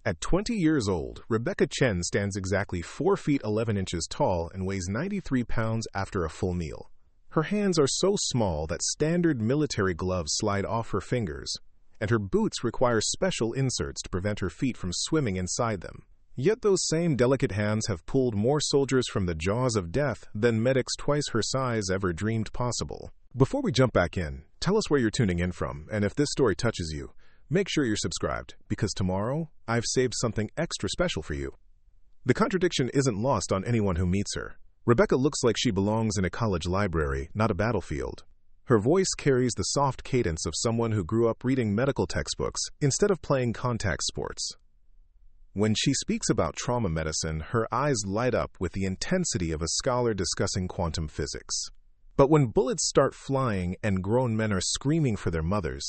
At 20 years old, Rebecca Chen stands exactly 4 feet 11 inches tall and weighs 93 pounds after a full meal. Her hands are so small that standard military gloves slide off her fingers, and her boots require special inserts to prevent her feet from swimming inside them. Yet those same delicate hands have pulled more soldiers from the jaws of death than medics twice her size ever dreamed possible. Before we jump back in, tell us where you're tuning in from, and if this story touches you, make sure you're subscribed, because tomorrow, I've saved something extra special for you. The contradiction isn't lost on anyone who meets her. Rebecca looks like she belongs in a college library, not a battlefield. Her voice carries the soft cadence of someone who grew up reading medical textbooks instead of playing contact sports. When she speaks about trauma medicine, her eyes light up with the intensity of a scholar discussing quantum physics. But when bullets start flying and grown men are screaming for their mothers,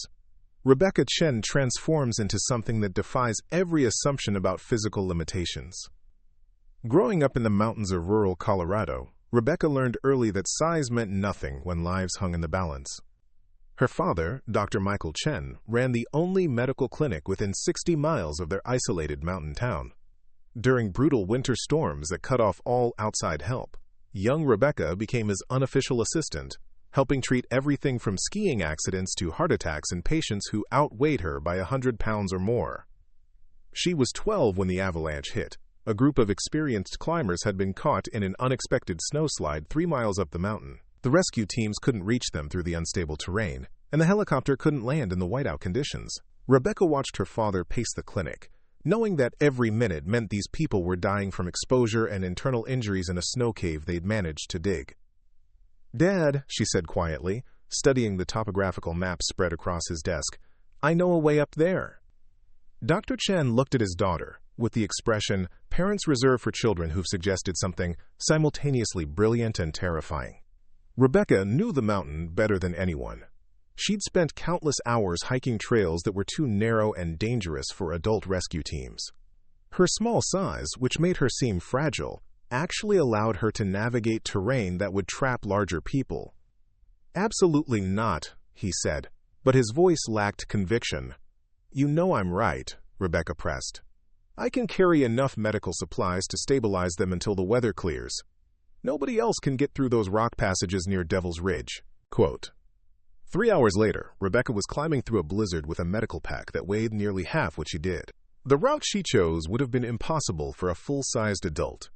Rebecca Chen transforms into something that defies every assumption about physical limitations. Growing up in the mountains of rural Colorado, Rebecca learned early that size meant nothing when lives hung in the balance. Her father, Dr. Michael Chen, ran the only medical clinic within 60 miles of their isolated mountain town. During brutal winter storms that cut off all outside help, young Rebecca became his unofficial assistant, helping treat everything from skiing accidents to heart attacks in patients who outweighed her by 100 pounds or more. She was 12 when the avalanche hit. A group of experienced climbers had been caught in an unexpected snowslide 3 miles up the mountain. The rescue teams couldn't reach them through the unstable terrain, and the helicopter couldn't land in the whiteout conditions. Rebecca watched her father pace the clinic, knowing that every minute meant these people were dying from exposure and internal injuries in a snow cave they'd managed to dig. "Dad," she said quietly, studying the topographical map spread across his desk, "I know a way up there." Dr. Chen looked at his daughter, with the expression parents reserve for children who've suggested something simultaneously brilliant and terrifying. Rebecca knew the mountain better than anyone. She'd spent countless hours hiking trails that were too narrow and dangerous for adult rescue teams. Her small size, which made her seem fragile, actually allowed her to navigate terrain that would trap larger people. "Absolutely not," he said, but his voice lacked conviction. "You know I'm right," Rebecca pressed. "I can carry enough medical supplies to stabilize them until the weather clears. Nobody else can get through those rock passages near Devil's Ridge." Quote. 3 hours later, Rebecca was climbing through a blizzard with a medical pack that weighed nearly half what she did. The route she chose would have been impossible for a full-sized adult.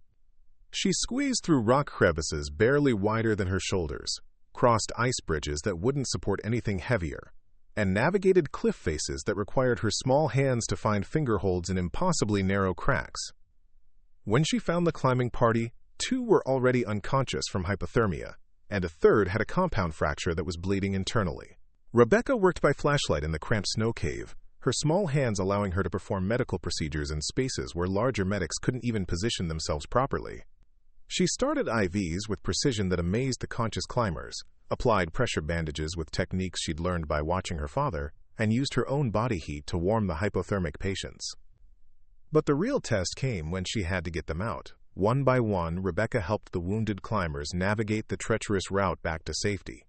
She squeezed through rock crevices barely wider than her shoulders, crossed ice bridges that wouldn't support anything heavier, and navigated cliff faces that required her small hands to find fingerholds in impossibly narrow cracks. When she found the climbing party, 2 were already unconscious from hypothermia, and a third had a compound fracture that was bleeding internally. Rebecca worked by flashlight in the cramped snow cave, her small hands allowing her to perform medical procedures in spaces where larger medics couldn't even position themselves properly. She started IVs with precision that amazed the conscious climbers, applied pressure bandages with techniques she'd learned by watching her father, and used her own body heat to warm the hypothermic patients. But the real test came when she had to get them out. One by one, Rebecca helped the wounded climbers navigate the treacherous route back to safety.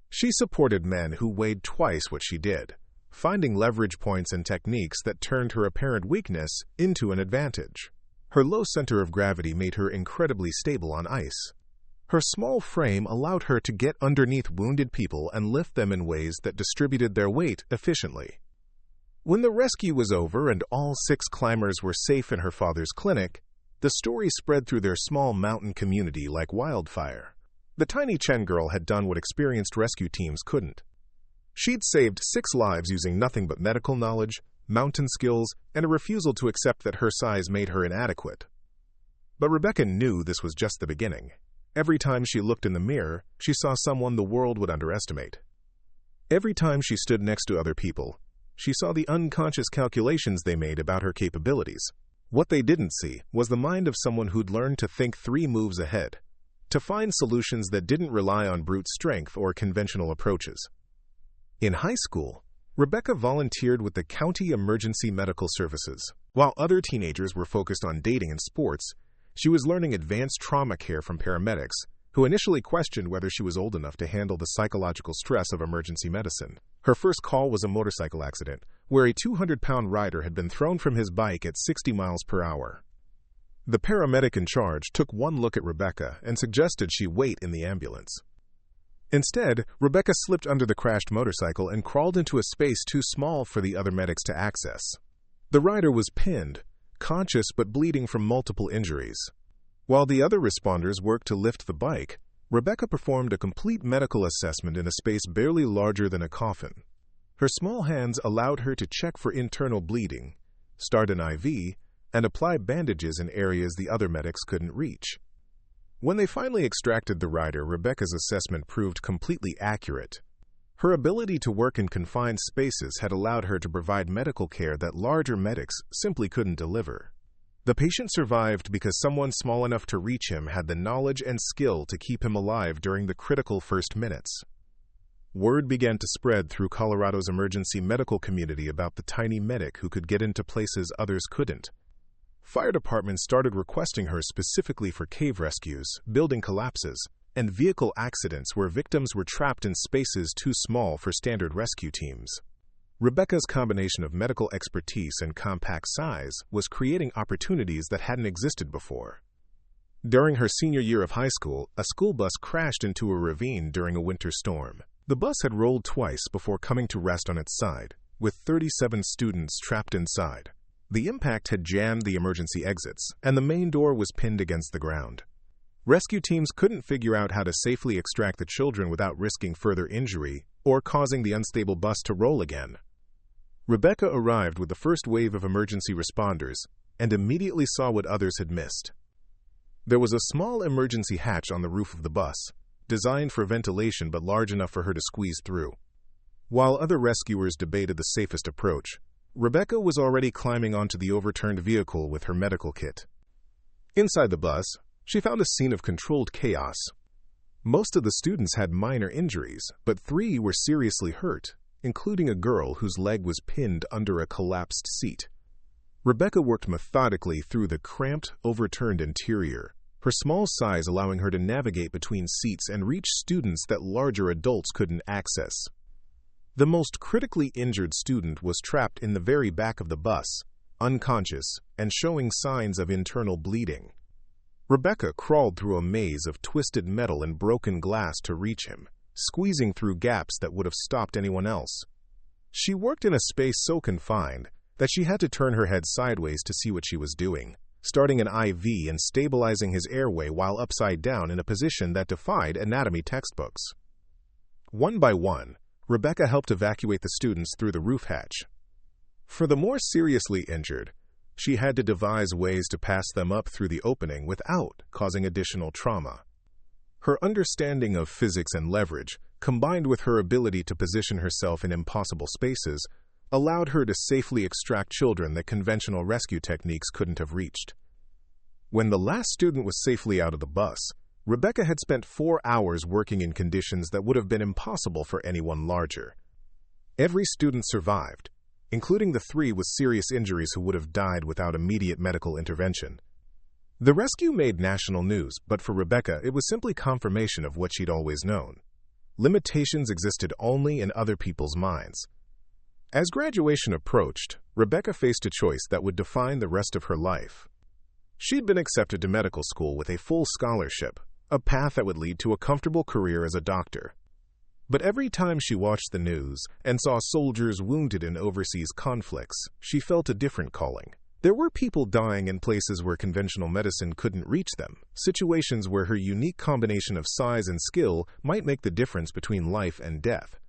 She supported men who weighed twice what she did, finding leverage points and techniques that turned her apparent weakness into an advantage. Her low center of gravity made her incredibly stable on ice. Her small frame allowed her to get underneath wounded people and lift them in ways that distributed their weight efficiently. When the rescue was over and all 6 climbers were safe in her father's clinic, the story spread through their small mountain community like wildfire. The tiny Chen girl had done what experienced rescue teams couldn't. She'd saved 6 lives using nothing but medical knowledge, mountain skills, and a refusal to accept that her size made her inadequate. But Rebecca knew this was just the beginning. Every time she looked in the mirror, she saw someone the world would underestimate. Every time she stood next to other people, she saw the unconscious calculations they made about her capabilities. What they didn't see was the mind of someone who'd learned to think 3 moves ahead, to find solutions that didn't rely on brute strength or conventional approaches. In high school, Rebecca volunteered with the County Emergency Medical Services. While other teenagers were focused on dating and sports, she was learning advanced trauma care from paramedics who initially questioned whether she was old enough to handle the psychological stress of emergency medicine. Her first call was a motorcycle accident, where a 200-pound rider had been thrown from his bike at 60 miles per hour. The paramedic in charge took one look at Rebecca and suggested she wait in the ambulance. Instead, Rebecca slipped under the crashed motorcycle and crawled into a space too small for the other medics to access. The rider was pinned, conscious but bleeding from multiple injuries. While the other responders worked to lift the bike, Rebecca performed a complete medical assessment in a space barely larger than a coffin. Her small hands allowed her to check for internal bleeding, start an IV, and apply bandages in areas the other medics couldn't reach. When they finally extracted the rider, Rebecca's assessment proved completely accurate. Her ability to work in confined spaces had allowed her to provide medical care that larger medics simply couldn't deliver. The patient survived because someone small enough to reach him had the knowledge and skill to keep him alive during the critical first minutes. Word began to spread through Colorado's emergency medical community about the tiny medic who could get into places others couldn't. Fire departments started requesting her specifically for cave rescues, building collapses, and vehicle accidents where victims were trapped in spaces too small for standard rescue teams. Rebecca's combination of medical expertise and compact size was creating opportunities that hadn't existed before. During her senior year of high school, a school bus crashed into a ravine during a winter storm. The bus had rolled twice before coming to rest on its side, with 37 students trapped inside. The impact had jammed the emergency exits, and the main door was pinned against the ground. Rescue teams couldn't figure out how to safely extract the children without risking further injury or causing the unstable bus to roll again. Rebecca arrived with the first wave of emergency responders and immediately saw what others had missed. There was a small emergency hatch on the roof of the bus, designed for ventilation but large enough for her to squeeze through. While other rescuers debated the safest approach, Rebecca was already climbing onto the overturned vehicle with her medical kit. Inside the bus, she found a scene of controlled chaos. Most of the students had minor injuries, but 3 were seriously hurt, including a girl whose leg was pinned under a collapsed seat. Rebecca worked methodically through the cramped, overturned interior, her small size allowing her to navigate between seats and reach students that larger adults couldn't access. The most critically injured student was trapped in the very back of the bus, unconscious and showing signs of internal bleeding. Rebecca crawled through a maze of twisted metal and broken glass to reach him, squeezing through gaps that would have stopped anyone else. She worked in a space so confined that she had to turn her head sideways to see what she was doing, starting an IV and stabilizing his airway while upside down in a position that defied anatomy textbooks. One by one, Rebecca helped evacuate the students through the roof hatch. For the more seriously injured, she had to devise ways to pass them up through the opening without causing additional trauma. Her understanding of physics and leverage, combined with her ability to position herself in impossible spaces, allowed her to safely extract children that conventional rescue techniques couldn't have reached. When the last student was safely out of the bus, Rebecca had spent 4 hours working in conditions that would have been impossible for anyone larger. Every student survived, including the 3 with serious injuries who would have died without immediate medical intervention. The rescue made national news, but for Rebecca, it was simply confirmation of what she'd always known. Limitations existed only in other people's minds. As graduation approached, Rebecca faced a choice that would define the rest of her life. She'd been accepted to medical school with a full scholarship, a path that would lead to a comfortable career as a doctor. But every time she watched the news and saw soldiers wounded in overseas conflicts, she felt a different calling. There were people dying in places where conventional medicine couldn't reach them, situations where her unique combination of size and skill might make the difference between life and death.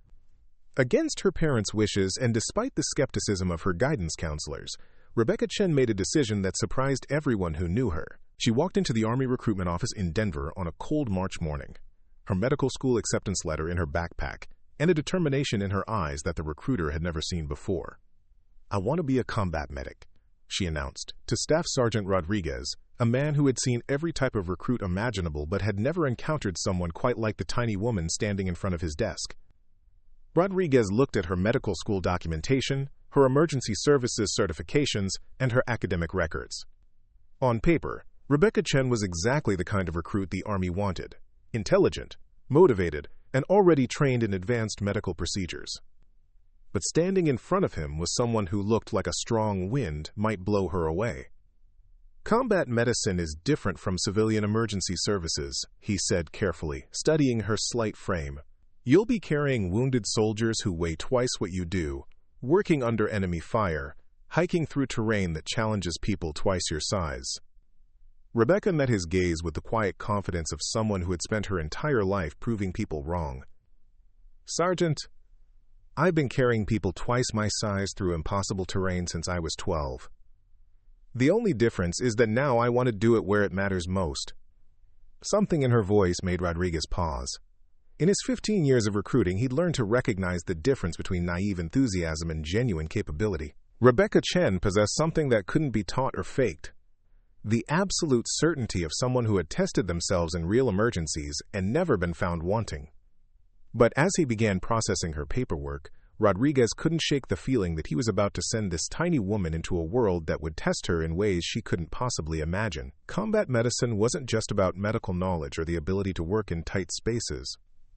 Against her parents' wishes and despite the skepticism of her guidance counselors, Rebecca Chen made a decision that surprised everyone who knew her. She walked into the Army recruitment office in Denver on a cold March morning, her medical school acceptance letter in her backpack, and a determination in her eyes that the recruiter had never seen before. "I want to be a combat medic," she announced to Staff Sergeant Rodriguez, a man who had seen every type of recruit imaginable but had never encountered someone quite like the tiny woman standing in front of his desk. Rodriguez looked at her medical school documentation, her emergency services certifications, and her academic records. On paper, Rebecca Chen was exactly the kind of recruit the Army wanted. intelligent, motivated, and already trained in advanced medical procedures. But standing in front of him was someone who looked like a strong wind might blow her away. "Combat medicine is different from civilian emergency services," he said carefully, studying her slight frame. "You'll be carrying wounded soldiers who weigh twice what you do, working under enemy fire, hiking through terrain that challenges people twice your size." Rebecca met his gaze with the quiet confidence of someone who had spent her entire life proving people wrong. "Sergeant, I've been carrying people twice my size through impossible terrain since I was 12. The only difference is that now I want to do it where it matters most." Something in her voice made Rodriguez pause. In his 15 years of recruiting, he'd learned to recognize the difference between naive enthusiasm and genuine capability. Rebecca Chen possessed something that couldn't be taught or faked: the absolute certainty of someone who had tested themselves in real emergencies and never been found wanting. But as he began processing her paperwork, Rodriguez couldn't shake the feeling that he was about to send this tiny woman into a world that would test her in ways she couldn't possibly imagine. Combat medicine wasn't just about medical knowledge or the ability to work in tight spaces.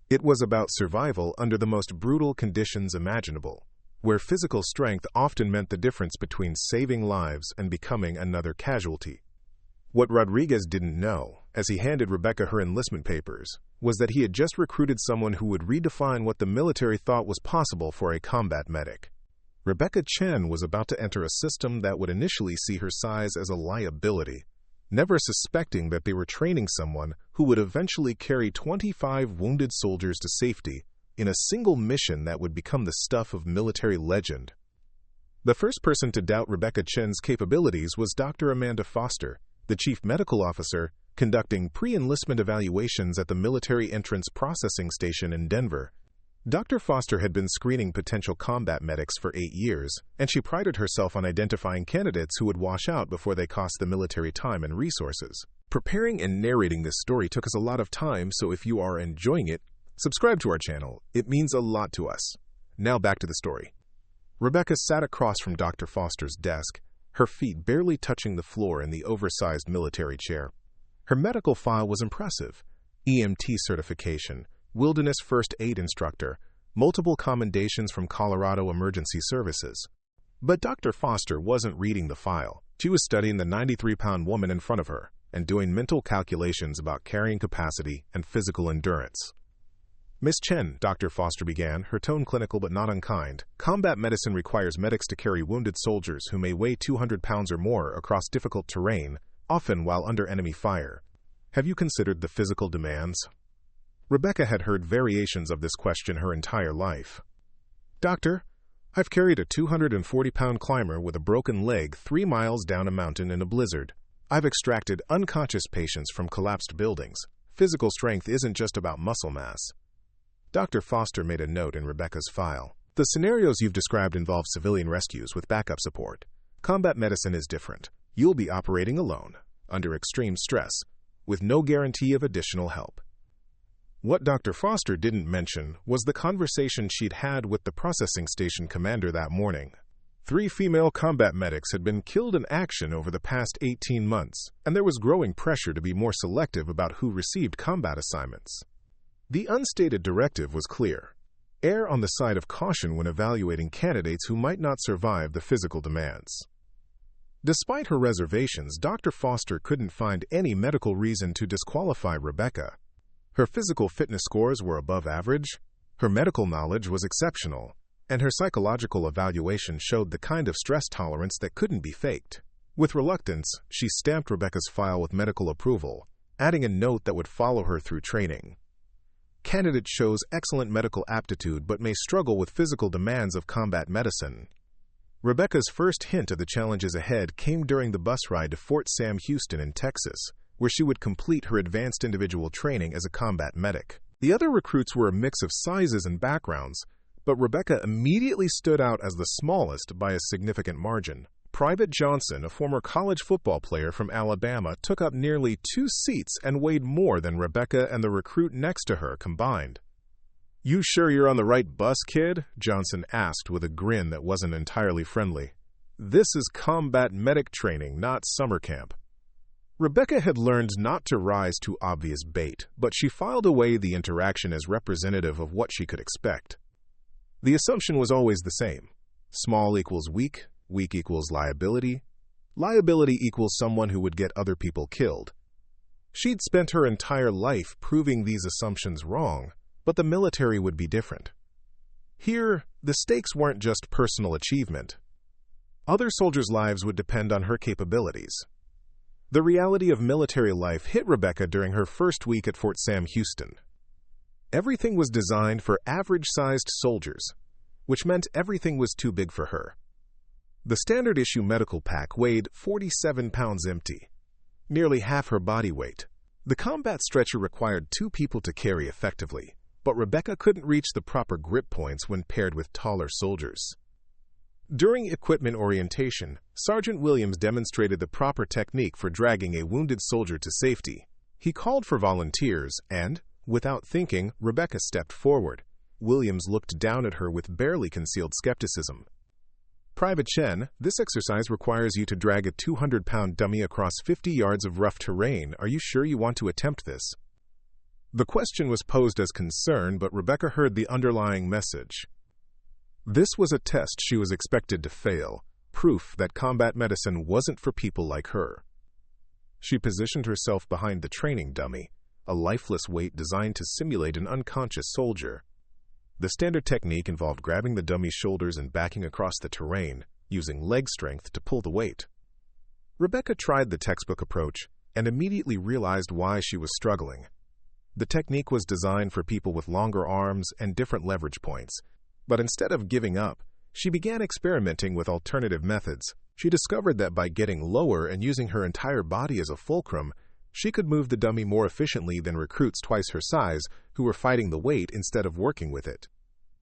It was about survival under the most brutal conditions imaginable, where physical strength often meant the difference between saving lives and becoming another casualty. What Rodriguez didn't know, as he handed Rebecca her enlistment papers, was that he had just recruited someone who would redefine what the military thought was possible for a combat medic. Rebecca Chen was about to enter a system that would initially see her size as a liability, never suspecting that they were training someone who would eventually carry 25 wounded soldiers to safety in a single mission that would become the stuff of military legend. The first person to doubt Rebecca Chen's capabilities was Dr. Amanda Foster, the chief medical officer, conducting pre-enlistment evaluations at the military entrance processing station in Denver. Dr. Foster had been screening potential combat medics for 8 years, and she prided herself on identifying candidates who would wash out before they cost the military time and resources. Preparing and narrating this story took us a lot of time, so if you are enjoying it, subscribe to our channel. It means a lot to us. Now back to the story. Rebecca sat across from Dr. Foster's desk, her feet barely touching the floor in the oversized military chair. Her medical file was impressive: EMT certification, wilderness first aid instructor, multiple commendations from Colorado Emergency Services. But Dr. Foster wasn't reading the file. She was studying the 93-pound woman in front of her and doing mental calculations about carrying capacity and physical endurance. "Miss Chen," Dr. Foster began, her tone clinical but not unkind, "combat medicine requires medics to carry wounded soldiers who may weigh 200 pounds or more across difficult terrain, often while under enemy fire. Have you considered the physical demands?" Rebecca had heard variations of this question her entire life. "Doctor, I've carried a 240-pound climber with a broken leg 3 miles down a mountain in a blizzard. I've extracted unconscious patients from collapsed buildings. Physical strength isn't just about muscle mass." Dr. Foster made a note in Rebecca's file. "The scenarios you've described involve civilian rescues with backup support. Combat medicine is different. You'll be operating alone, under extreme stress, with no guarantee of additional help." What Dr. Foster didn't mention was the conversation she'd had with the processing station commander that morning. 3 female combat medics had been killed in action over the past 18 months, and there was growing pressure to be more selective about who received combat assignments. The unstated directive was clear: err on the side of caution when evaluating candidates who might not survive the physical demands. Despite her reservations, Dr. Foster couldn't find any medical reason to disqualify Rebecca. Her physical fitness scores were above average, her medical knowledge was exceptional, and her psychological evaluation showed the kind of stress tolerance that couldn't be faked. With reluctance, she stamped Rebecca's file with medical approval, adding a note that would follow her through training. "Candidate shows excellent medical aptitude but may struggle with physical demands of combat medicine." Rebecca's first hint of the challenges ahead came during the bus ride to Fort Sam Houston in Texas, where she would complete her advanced individual training as a combat medic. The other recruits were a mix of sizes and backgrounds, but Rebecca immediately stood out as the smallest by a significant margin. Private Johnson, a former college football player from Alabama, took up nearly 2 seats and weighed more than Rebecca and the recruit next to her combined. "You sure you're on the right bus, kid?" Johnson asked with a grin that wasn't entirely friendly. "This is combat medic training, not summer camp." Rebecca had learned not to rise to obvious bait, but she filed away the interaction as representative of what she could expect. The assumption was always the same. Small equals weak, weak equals liability, liability equals someone who would get other people killed. She'd spent her entire life proving these assumptions wrong, but the military would be different. Here, the stakes weren't just personal achievement. Other soldiers' lives would depend on her capabilities. The reality of military life hit Rebecca during her first week at Fort Sam Houston. Everything was designed for average-sized soldiers, which meant everything was too big for her. The standard issue medical pack weighed 47 pounds empty, nearly half her body weight. The combat stretcher required 2 people to carry effectively, but Rebecca couldn't reach the proper grip points when paired with taller soldiers. During equipment orientation, Sergeant Williams demonstrated the proper technique for dragging a wounded soldier to safety. He called for volunteers and, without thinking, Rebecca stepped forward. Williams looked down at her with barely concealed skepticism. "Private Chen, this exercise requires you to drag a 200-pound dummy across 50 yards of rough terrain. Are you sure you want to attempt this?" The question was posed as concern, but Rebecca heard the underlying message. This was a test she was expected to fail, proof that combat medicine wasn't for people like her. She positioned herself behind the training dummy, a lifeless weight designed to simulate an unconscious soldier. The standard technique involved grabbing the dummy's shoulders and backing across the terrain, using leg strength to pull the weight. Rebecca tried the textbook approach and immediately realized why she was struggling. The technique was designed for people with longer arms and different leverage points, but instead of giving up, she began experimenting with alternative methods. She discovered that by getting lower and using her entire body as a fulcrum, she could move the dummy more efficiently than recruits twice her size who were fighting the weight instead of working with it.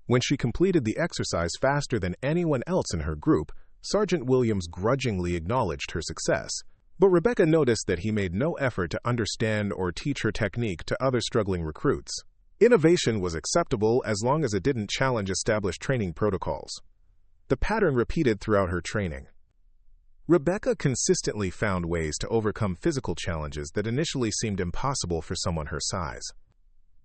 When she completed the exercise faster than anyone else in her group, Sergeant Williams grudgingly acknowledged her success. But Rebecca noticed that he made no effort to understand or teach her technique to other struggling recruits. Innovation was acceptable as long as it didn't challenge established training protocols. The pattern repeated throughout her training. Rebecca consistently found ways to overcome physical challenges that initially seemed impossible for someone her size.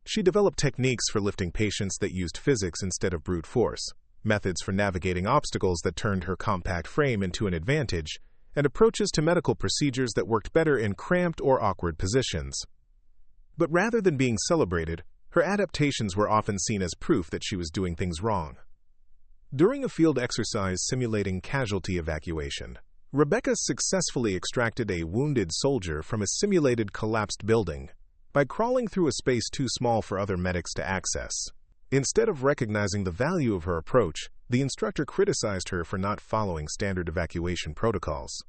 She developed techniques for lifting patients that used physics instead of brute force, methods for navigating obstacles that turned her compact frame into an advantage, and approaches to medical procedures that worked better in cramped or awkward positions. But rather than being celebrated, her adaptations were often seen as proof that she was doing things wrong. During a field exercise simulating casualty evacuation, Rebecca successfully extracted a wounded soldier from a simulated collapsed building by crawling through a space too small for other medics to access. Instead of recognizing the value of her approach, the instructor criticized her for not following standard evacuation protocols.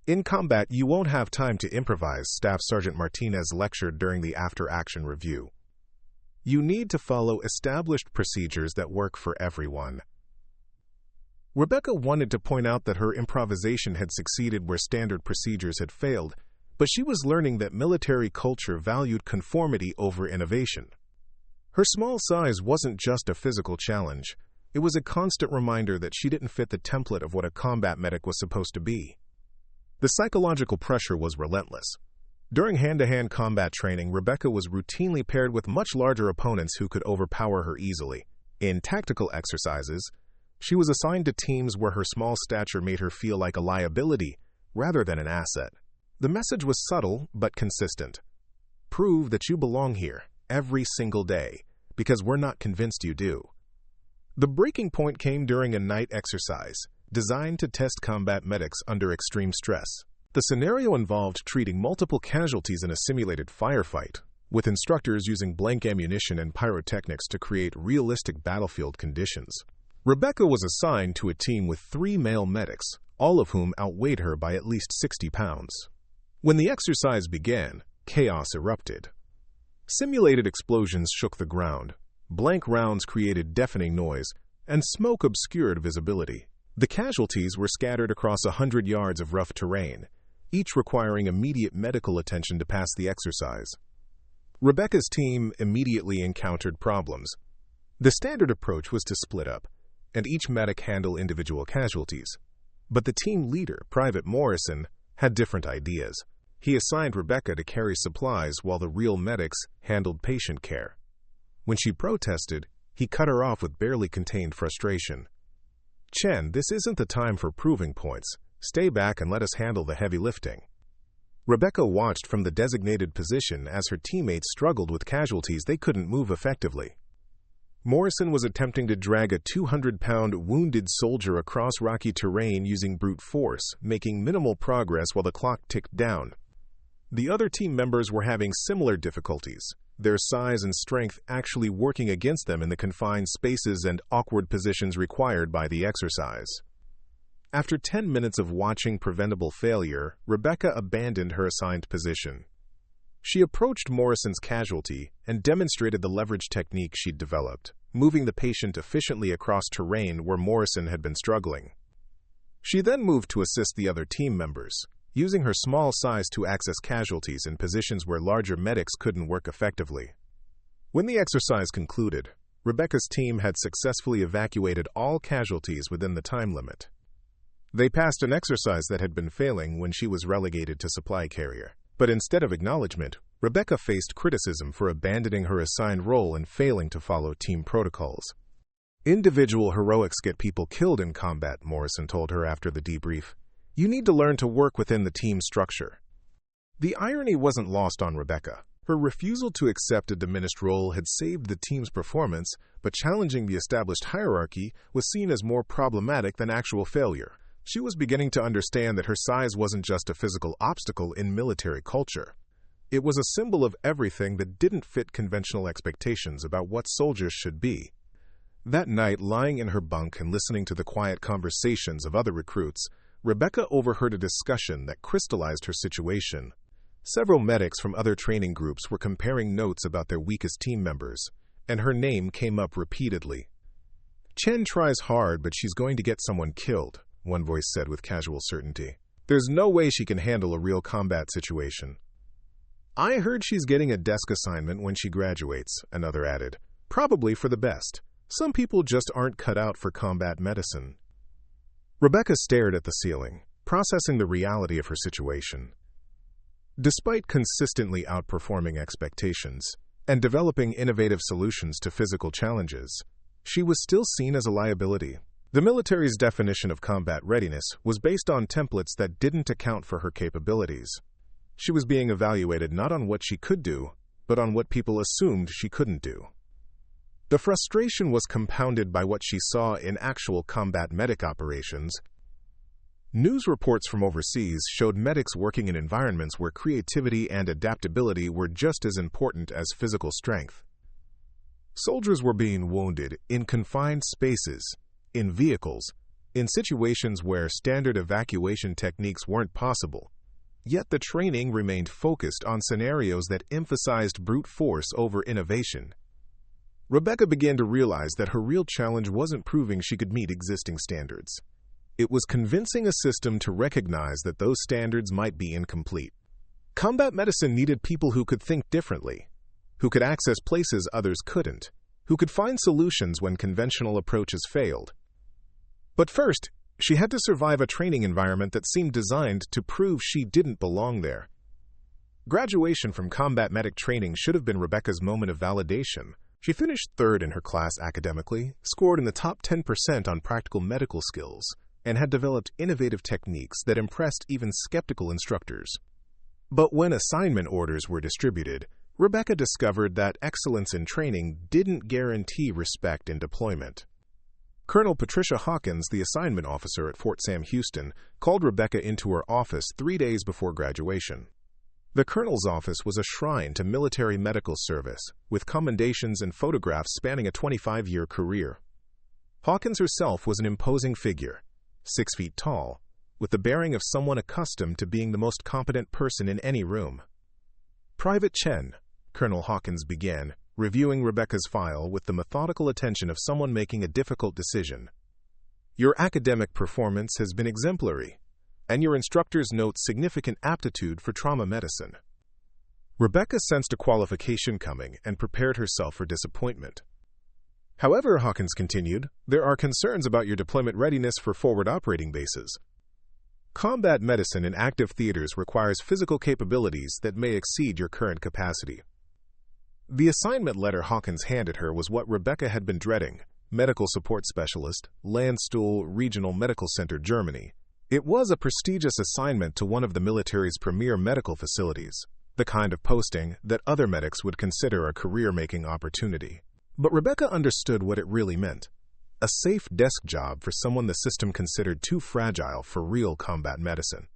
"In combat, you won't have time to improvise," Staff Sergeant Martinez lectured during the after-action review. "You need to follow established procedures that work for everyone." Rebecca wanted to point out that her improvisation had succeeded where standard procedures had failed, but she was learning that military culture valued conformity over innovation. Her small size wasn't just a physical challenge. It was a constant reminder that she didn't fit the template of what a combat medic was supposed to be. The psychological pressure was relentless. During hand-to-hand combat training, Rebecca was routinely paired with much larger opponents who could overpower her easily. In tactical exercises, she was assigned to teams where her small stature made her feel like a liability rather than an asset. The message was subtle but consistent. Prove that you belong here every single day, because we're not convinced you do. The breaking point came during a night exercise, designed to test combat medics under extreme stress. The scenario involved treating multiple casualties in a simulated firefight, with instructors using blank ammunition and pyrotechnics to create realistic battlefield conditions. Rebecca was assigned to a team with 3 male medics, all of whom outweighed her by at least 60 pounds. When the exercise began, chaos erupted. Simulated explosions shook the ground, blank rounds created deafening noise, and smoke obscured visibility. The casualties were scattered across 100 yards of rough terrain, each requiring immediate medical attention to pass the exercise. Rebecca's team immediately encountered problems. The standard approach was to split up, and each medic handle individual casualties. But the team leader, Private Morrison, had different ideas. He assigned Rebecca to carry supplies while the real medics handled patient care. When she protested, he cut her off with barely contained frustration. "Chen, this isn't the time for proving points. Stay back and let us handle the heavy lifting." Rebecca watched from the designated position as her teammates struggled with casualties they couldn't move effectively. Morrison was attempting to drag a 200-pound wounded soldier across rocky terrain using brute force, making minimal progress while the clock ticked down. The other team members were having similar difficulties, their size and strength actually working against them in the confined spaces and awkward positions required by the exercise. After 10 minutes of watching preventable failure, Rebecca abandoned her assigned position. She approached Morrison's casualty and demonstrated the leverage technique she'd developed, moving the patient efficiently across terrain where Morrison had been struggling. She then moved to assist the other team members, using her small size to access casualties in positions where larger medics couldn't work effectively. When the exercise concluded, Rebecca's team had successfully evacuated all casualties within the time limit. They passed an exercise that had been failing when she was relegated to supply carrier. But instead of acknowledgement, Rebecca faced criticism for abandoning her assigned role and failing to follow team protocols. "Individual heroics get people killed in combat," Morrison told her after the debrief. "You need to learn to work within the team structure." The irony wasn't lost on Rebecca. Her refusal to accept a diminished role had saved the team's performance, but challenging the established hierarchy was seen as more problematic than actual failure. She was beginning to understand that her size wasn't just a physical obstacle in military culture. It was a symbol of everything that didn't fit conventional expectations about what soldiers should be. That night, lying in her bunk and listening to the quiet conversations of other recruits, Rebecca overheard a discussion that crystallized her situation. Several medics from other training groups were comparing notes about their weakest team members, and her name came up repeatedly. "Chen tries hard, but she's going to get someone killed," one voice said with casual certainty. "There's no way she can handle a real combat situation." "I heard she's getting a desk assignment when she graduates," another added. "Probably for the best. Some people just aren't cut out for combat medicine." Rebecca stared at the ceiling, processing the reality of her situation. Despite consistently outperforming expectations and developing innovative solutions to physical challenges, she was still seen as a liability. The military's definition of combat readiness was based on templates that didn't account for her capabilities. She was being evaluated not on what she could do, but on what people assumed she couldn't do. The frustration was compounded by what she saw in actual combat medic operations. News reports from overseas showed medics working in environments where creativity and adaptability were just as important as physical strength. Soldiers were being wounded in confined spaces, in vehicles, in situations where standard evacuation techniques weren't possible. Yet the training remained focused on scenarios that emphasized brute force over innovation. Rebecca began to realize that her real challenge wasn't proving she could meet existing standards. It was convincing a system to recognize that those standards might be incomplete. Combat medicine needed people who could think differently, who could access places others couldn't, who could find solutions when conventional approaches failed. But first, she had to survive a training environment that seemed designed to prove she didn't belong there. Graduation from combat medic training should have been Rebecca's moment of validation. She finished third in her class academically, scored in the top 10% on practical medical skills, and had developed innovative techniques that impressed even skeptical instructors. But when assignment orders were distributed, Rebecca discovered that excellence in training didn't guarantee respect in deployment. Colonel Patricia Hawkins, the assignment officer at Fort Sam Houston, called Rebecca into her office 3 days before graduation. The colonel's office was a shrine to military medical service, with commendations and photographs spanning a 25-year career. Hawkins herself was an imposing figure, 6 feet tall, with the bearing of someone accustomed to being the most competent person in any room. "Private Chen," Colonel Hawkins began, reviewing Rebecca's file with the methodical attention of someone making a difficult decision. "Your academic performance has been exemplary, and your instructors note significant aptitude for trauma medicine." Rebecca sensed a qualification coming and prepared herself for disappointment. "However," Hawkins continued, "there are concerns about your deployment readiness for forward operating bases." Combat medicine in active theaters requires physical capabilities that may exceed your current capacity. The assignment letter Hawkins handed her was what Rebecca had been dreading: Medical Support Specialist, Landstuhl Regional Medical Center, Germany. It was a prestigious assignment to one of the military's premier medical facilities, the kind of posting that other medics would consider a career-making opportunity. But Rebecca understood what it really meant: a safe desk job for someone the system considered too fragile for real combat medicine.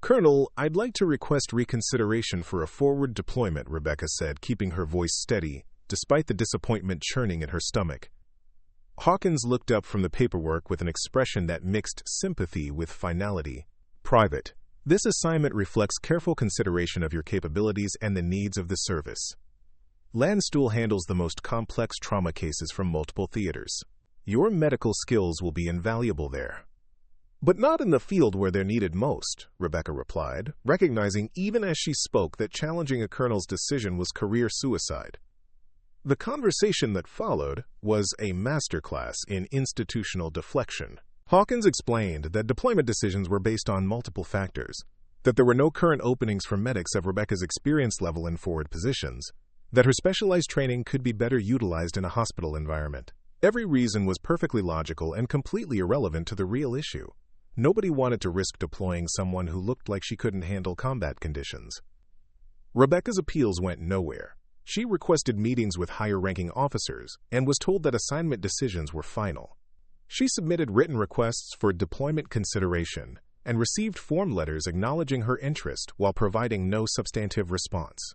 "Colonel, I'd like to request reconsideration for a forward deployment," Rebecca said, keeping her voice steady, despite the disappointment churning in her stomach. Hawkins looked up from the paperwork with an expression that mixed sympathy with finality. "Private, this assignment reflects careful consideration of your capabilities and the needs of the service. Landstuhl handles the most complex trauma cases from multiple theaters. Your medical skills will be invaluable there." "But not in the field where they're needed most," Rebecca replied, recognizing even as she spoke that challenging a colonel's decision was career suicide. The conversation that followed was a masterclass in institutional deflection. Hawkins explained that deployment decisions were based on multiple factors, that there were no current openings for medics of Rebecca's experience level in forward positions, that her specialized training could be better utilized in a hospital environment. Every reason was perfectly logical and completely irrelevant to the real issue. Nobody wanted to risk deploying someone who looked like she couldn't handle combat conditions. Rebecca's appeals went nowhere. She requested meetings with higher-ranking officers and was told that assignment decisions were final. She submitted written requests for deployment consideration and received form letters acknowledging her interest while providing no substantive response.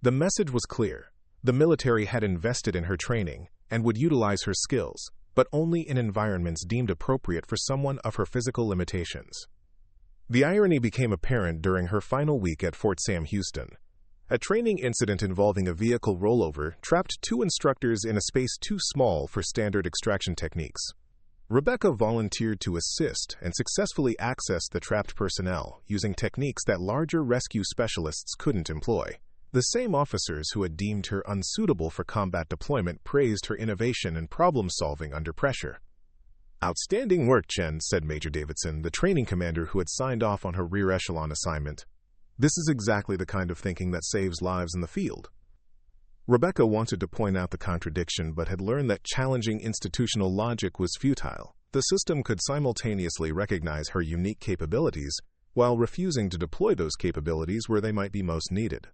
The message was clear: the military had invested in her training and would utilize her skills, but only in environments deemed appropriate for someone of her physical limitations. The irony became apparent during her final week at Fort Sam Houston. A training incident involving a vehicle rollover trapped 2 instructors in a space too small for standard extraction techniques. Rebecca volunteered to assist and successfully accessed the trapped personnel using techniques that larger rescue specialists couldn't employ. The same officers who had deemed her unsuitable for combat deployment praised her innovation and problem-solving under pressure. "Outstanding work, Chen," said Major Davidson, the training commander who had signed off on her rear echelon assignment. "This is exactly the kind of thinking that saves lives in the field." Rebecca wanted to point out the contradiction but had learned that challenging institutional logic was futile. The system could simultaneously recognize her unique capabilities while refusing to deploy those capabilities where they might be most needed.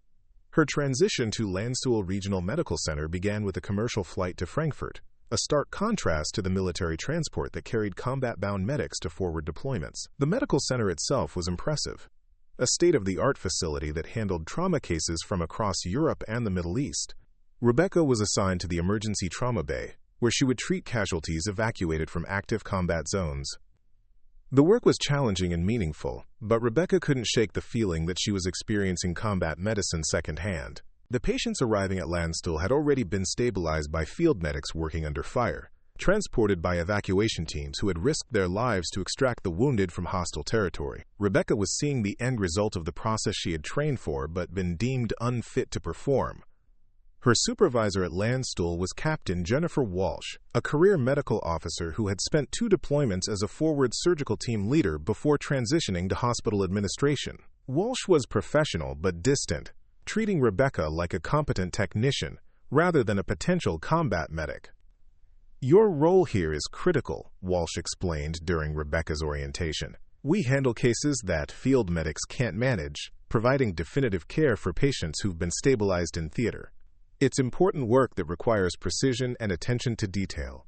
Her transition to Landstuhl Regional Medical Center began with a commercial flight to Frankfurt, a stark contrast to the military transport that carried combat-bound medics to forward deployments. The medical center itself was impressive, a state-of-the-art facility that handled trauma cases from across Europe and the Middle East. Rebecca was assigned to the emergency trauma bay, where she would treat casualties evacuated from active combat zones. The work was challenging and meaningful, but Rebecca couldn't shake the feeling that she was experiencing combat medicine secondhand. The patients arriving at Landstuhl had already been stabilized by field medics working under fire, transported by evacuation teams who had risked their lives to extract the wounded from hostile territory. Rebecca was seeing the end result of the process she had trained for but been deemed unfit to perform. Her supervisor at Landstuhl was Captain Jennifer Walsh, a career medical officer who had spent 2 deployments as a forward surgical team leader before transitioning to hospital administration. Walsh was professional but distant, treating Rebecca like a competent technician rather than a potential combat medic. "Your role here is critical," Walsh explained during Rebecca's orientation. "We handle cases that field medics can't manage, providing definitive care for patients who've been stabilized in theater. It's important work that requires precision and attention to detail."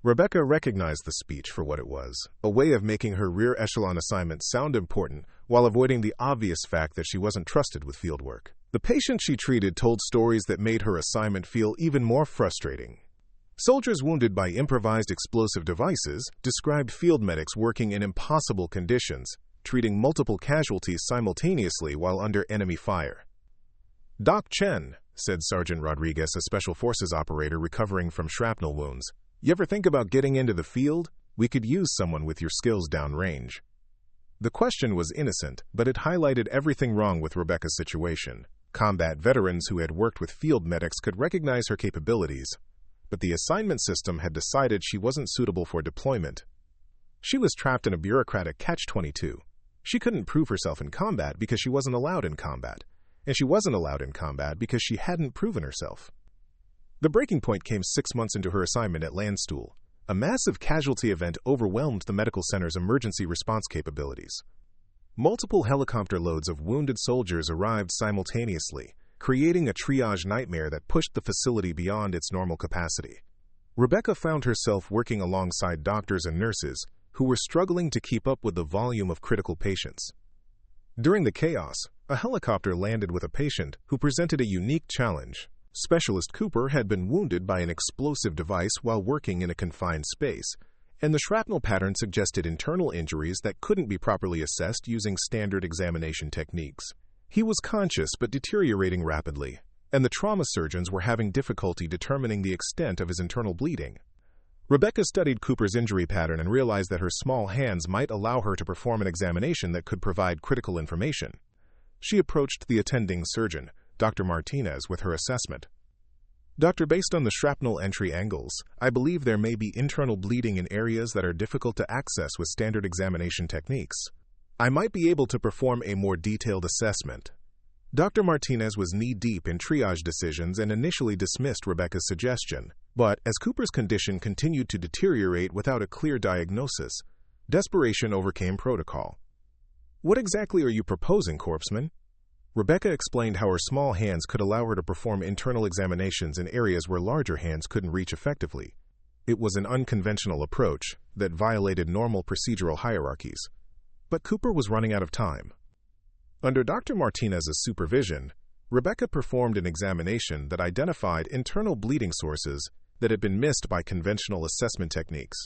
Rebecca recognized the speech for what it was, a way of making her rear echelon assignment sound important while avoiding the obvious fact that she wasn't trusted with field work. The patients she treated told stories that made her assignment feel even more frustrating. Soldiers wounded by improvised explosive devices described field medics working in impossible conditions, treating multiple casualties simultaneously while under enemy fire. "Doc Chen," said Sergeant Rodriguez, a Special Forces operator recovering from shrapnel wounds, "you ever think about getting into the field? We could use someone with your skills downrange." The question was innocent, but it highlighted everything wrong with Rebecca's situation. Combat veterans who had worked with field medics could recognize her capabilities, but the assignment system had decided she wasn't suitable for deployment. She was trapped in a bureaucratic catch-22. She couldn't prove herself in combat because she wasn't allowed in combat, and she wasn't allowed in combat because she hadn't proven herself. The breaking point came 6 months into her assignment at Landstuhl. A massive casualty event overwhelmed the medical center's emergency response capabilities. Multiple helicopter loads of wounded soldiers arrived simultaneously, creating a triage nightmare that pushed the facility beyond its normal capacity. Rebecca found herself working alongside doctors and nurses who were struggling to keep up with the volume of critical patients. During the chaos, a helicopter landed with a patient who presented a unique challenge. Specialist Cooper had been wounded by an explosive device while working in a confined space, and the shrapnel pattern suggested internal injuries that couldn't be properly assessed using standard examination techniques. He was conscious but deteriorating rapidly, and the trauma surgeons were having difficulty determining the extent of his internal bleeding. Rebecca studied Cooper's injury pattern and realized that her small hands might allow her to perform an examination that could provide critical information. She approached the attending surgeon, Dr. Martinez, with her assessment. "Doctor, based on the shrapnel entry angles, I believe there may be internal bleeding in areas that are difficult to access with standard examination techniques. I might be able to perform a more detailed assessment." Dr. Martinez was knee-deep in triage decisions and initially dismissed Rebecca's suggestion. But as Cooper's condition continued to deteriorate without a clear diagnosis, desperation overcame protocol. "What exactly are you proposing, Corpsman?" Rebecca explained how her small hands could allow her to perform internal examinations in areas where larger hands couldn't reach effectively. It was an unconventional approach that violated normal procedural hierarchies. But Cooper was running out of time. Under Dr. Martinez's supervision, Rebecca performed an examination that identified internal bleeding sources that had been missed by conventional assessment techniques.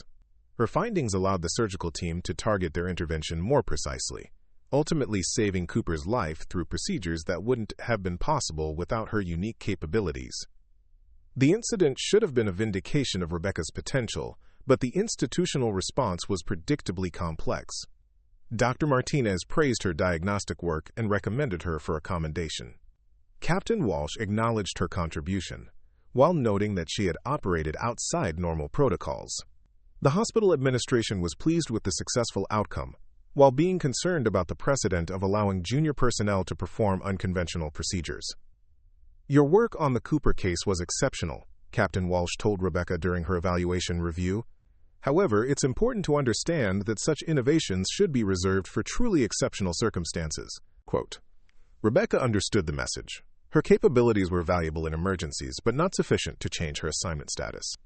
Her findings allowed the surgical team to target their intervention more precisely, ultimately saving Cooper's life through procedures that wouldn't have been possible without her unique capabilities. The incident should have been a vindication of Rebecca's potential, but the institutional response was predictably complex. Dr. Martinez praised her diagnostic work and recommended her for a commendation. Captain Walsh acknowledged her contribution, while noting that she had operated outside normal protocols. The hospital administration was pleased with the successful outcome, while being concerned about the precedent of allowing junior personnel to perform unconventional procedures. "Your work on the Cooper case was exceptional," Captain Walsh told Rebecca during her evaluation review. "However, it's important to understand that such innovations should be reserved for truly exceptional circumstances." Quote. Rebecca understood the message. Her capabilities were valuable in emergencies, but not sufficient to change her assignment status.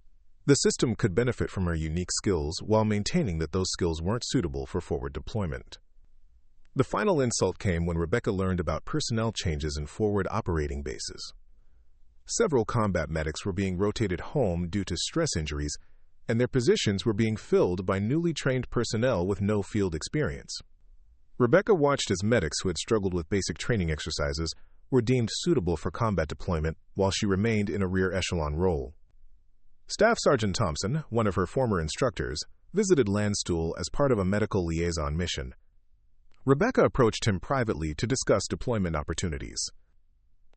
The system could benefit from her unique skills while maintaining that those skills weren't suitable for forward deployment. The final insult came when Rebecca learned about personnel changes in forward operating bases. Several combat medics were being rotated home due to stress injuries, and their positions were being filled by newly trained personnel with no field experience. Rebecca watched as medics who had struggled with basic training exercises were deemed suitable for combat deployment while she remained in a rear echelon role. Staff Sergeant Thompson, one of her former instructors, visited Landstuhl as part of a medical liaison mission. Rebecca approached him privately to discuss deployment opportunities.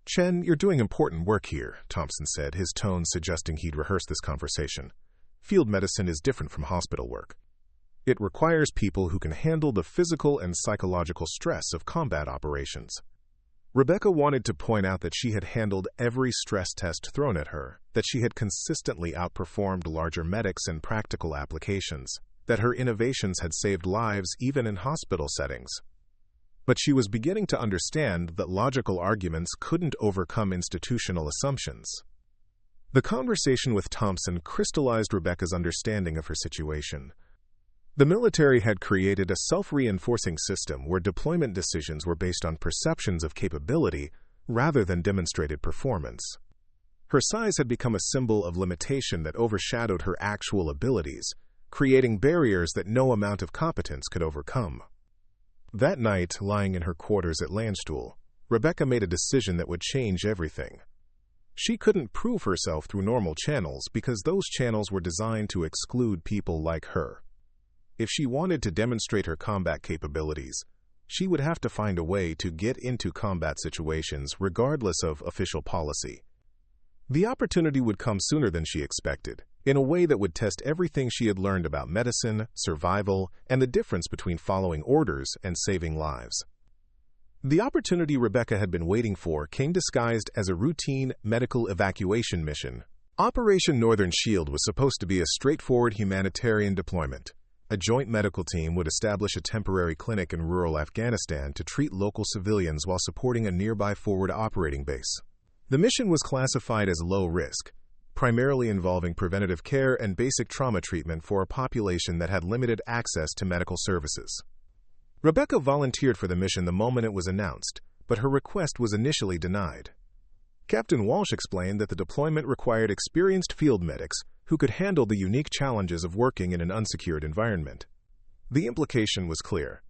"Chen, you're doing important work here," Thompson said, his tone suggesting he'd rehearsed this conversation. "Field medicine is different from hospital work. It requires people who can handle the physical and psychological stress of combat operations." Rebecca wanted to point out that she had handled every stress test thrown at her, that she had consistently outperformed larger medics in practical applications, that her innovations had saved lives even in hospital settings. But she was beginning to understand that logical arguments couldn't overcome institutional assumptions. The conversation with Thompson crystallized Rebecca's understanding of her situation. The military had created a self-reinforcing system where deployment decisions were based on perceptions of capability rather than demonstrated performance. Her size had become a symbol of limitation that overshadowed her actual abilities, creating barriers that no amount of competence could overcome. That night, lying in her quarters at Landstuhl, Rebecca made a decision that would change everything. She couldn't prove herself through normal channels because those channels were designed to exclude people like her. If she wanted to demonstrate her combat capabilities, she would have to find a way to get into combat situations regardless of official policy. The opportunity would come sooner than she expected, in a way that would test everything she had learned about medicine, survival, and the difference between following orders and saving lives. The opportunity Rebecca had been waiting for came disguised as a routine medical evacuation mission. Operation Northern Shield was supposed to be a straightforward humanitarian deployment. A joint medical team would establish a temporary clinic in rural Afghanistan to treat local civilians while supporting a nearby forward operating base. The mission was classified as low risk, primarily involving preventative care and basic trauma treatment for a population that had limited access to medical services. Rebecca volunteered for the mission the moment it was announced, but her request was initially denied. Captain Walsh explained that the deployment required experienced field medics who could handle the unique challenges of working in an unsecured environment. The implication was clear.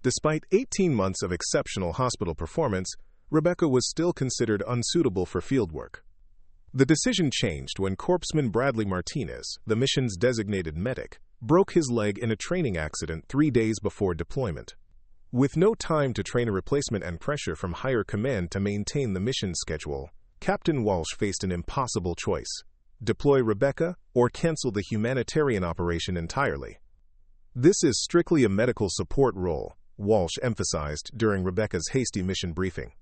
Despite 18 months of exceptional hospital performance, Rebecca was still considered unsuitable for fieldwork. The decision changed when Corpsman Bradley Martinez, the mission's designated medic, broke his leg in a training accident 3 days before deployment. With no time to train a replacement and pressure from higher command to maintain the mission schedule, Captain Walsh faced an impossible choice: deploy Rebecca or cancel the humanitarian operation entirely. "This is strictly a medical support role," Walsh emphasized during Rebecca's hasty mission briefing.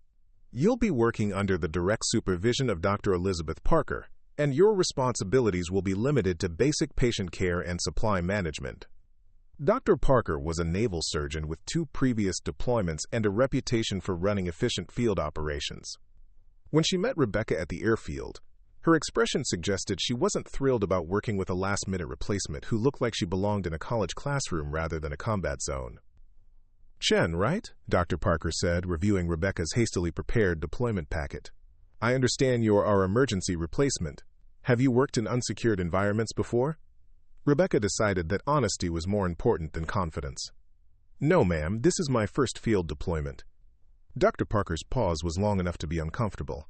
"You'll be working under the direct supervision of Dr. Elizabeth Parker, and your responsibilities will be limited to basic patient care and supply management." Dr. Parker was a naval surgeon with 2 previous deployments and a reputation for running efficient field operations. When she met Rebecca at the airfield, her expression suggested she wasn't thrilled about working with a last-minute replacement who looked like she belonged in a college classroom rather than a combat zone. "Chen, right?" Dr. Parker said, reviewing Rebecca's hastily prepared deployment packet. "I understand you're our emergency replacement. Have you worked in unsecured environments before?" Rebecca decided that honesty was more important than confidence. "No, ma'am, this is my first field deployment." Dr. Parker's pause was long enough to be uncomfortable.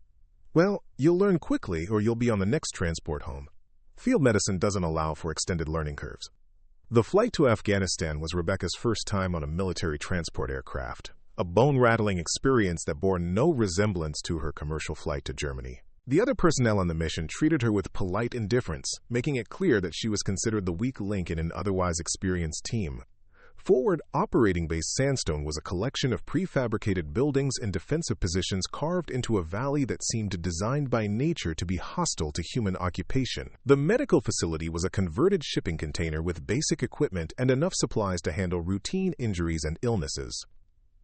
"Well, you'll learn quickly or you'll be on the next transport home. Field medicine doesn't allow for extended learning curves." The flight to Afghanistan was Rebecca's first time on a military transport aircraft, a bone-rattling experience that bore no resemblance to her commercial flight to Germany. The other personnel on the mission treated her with polite indifference, making it clear that she was considered the weak link in an otherwise experienced team. Forward Operating Base Sandstone was a collection of prefabricated buildings and defensive positions carved into a valley that seemed designed by nature to be hostile to human occupation. The medical facility was a converted shipping container with basic equipment and enough supplies to handle routine injuries and illnesses.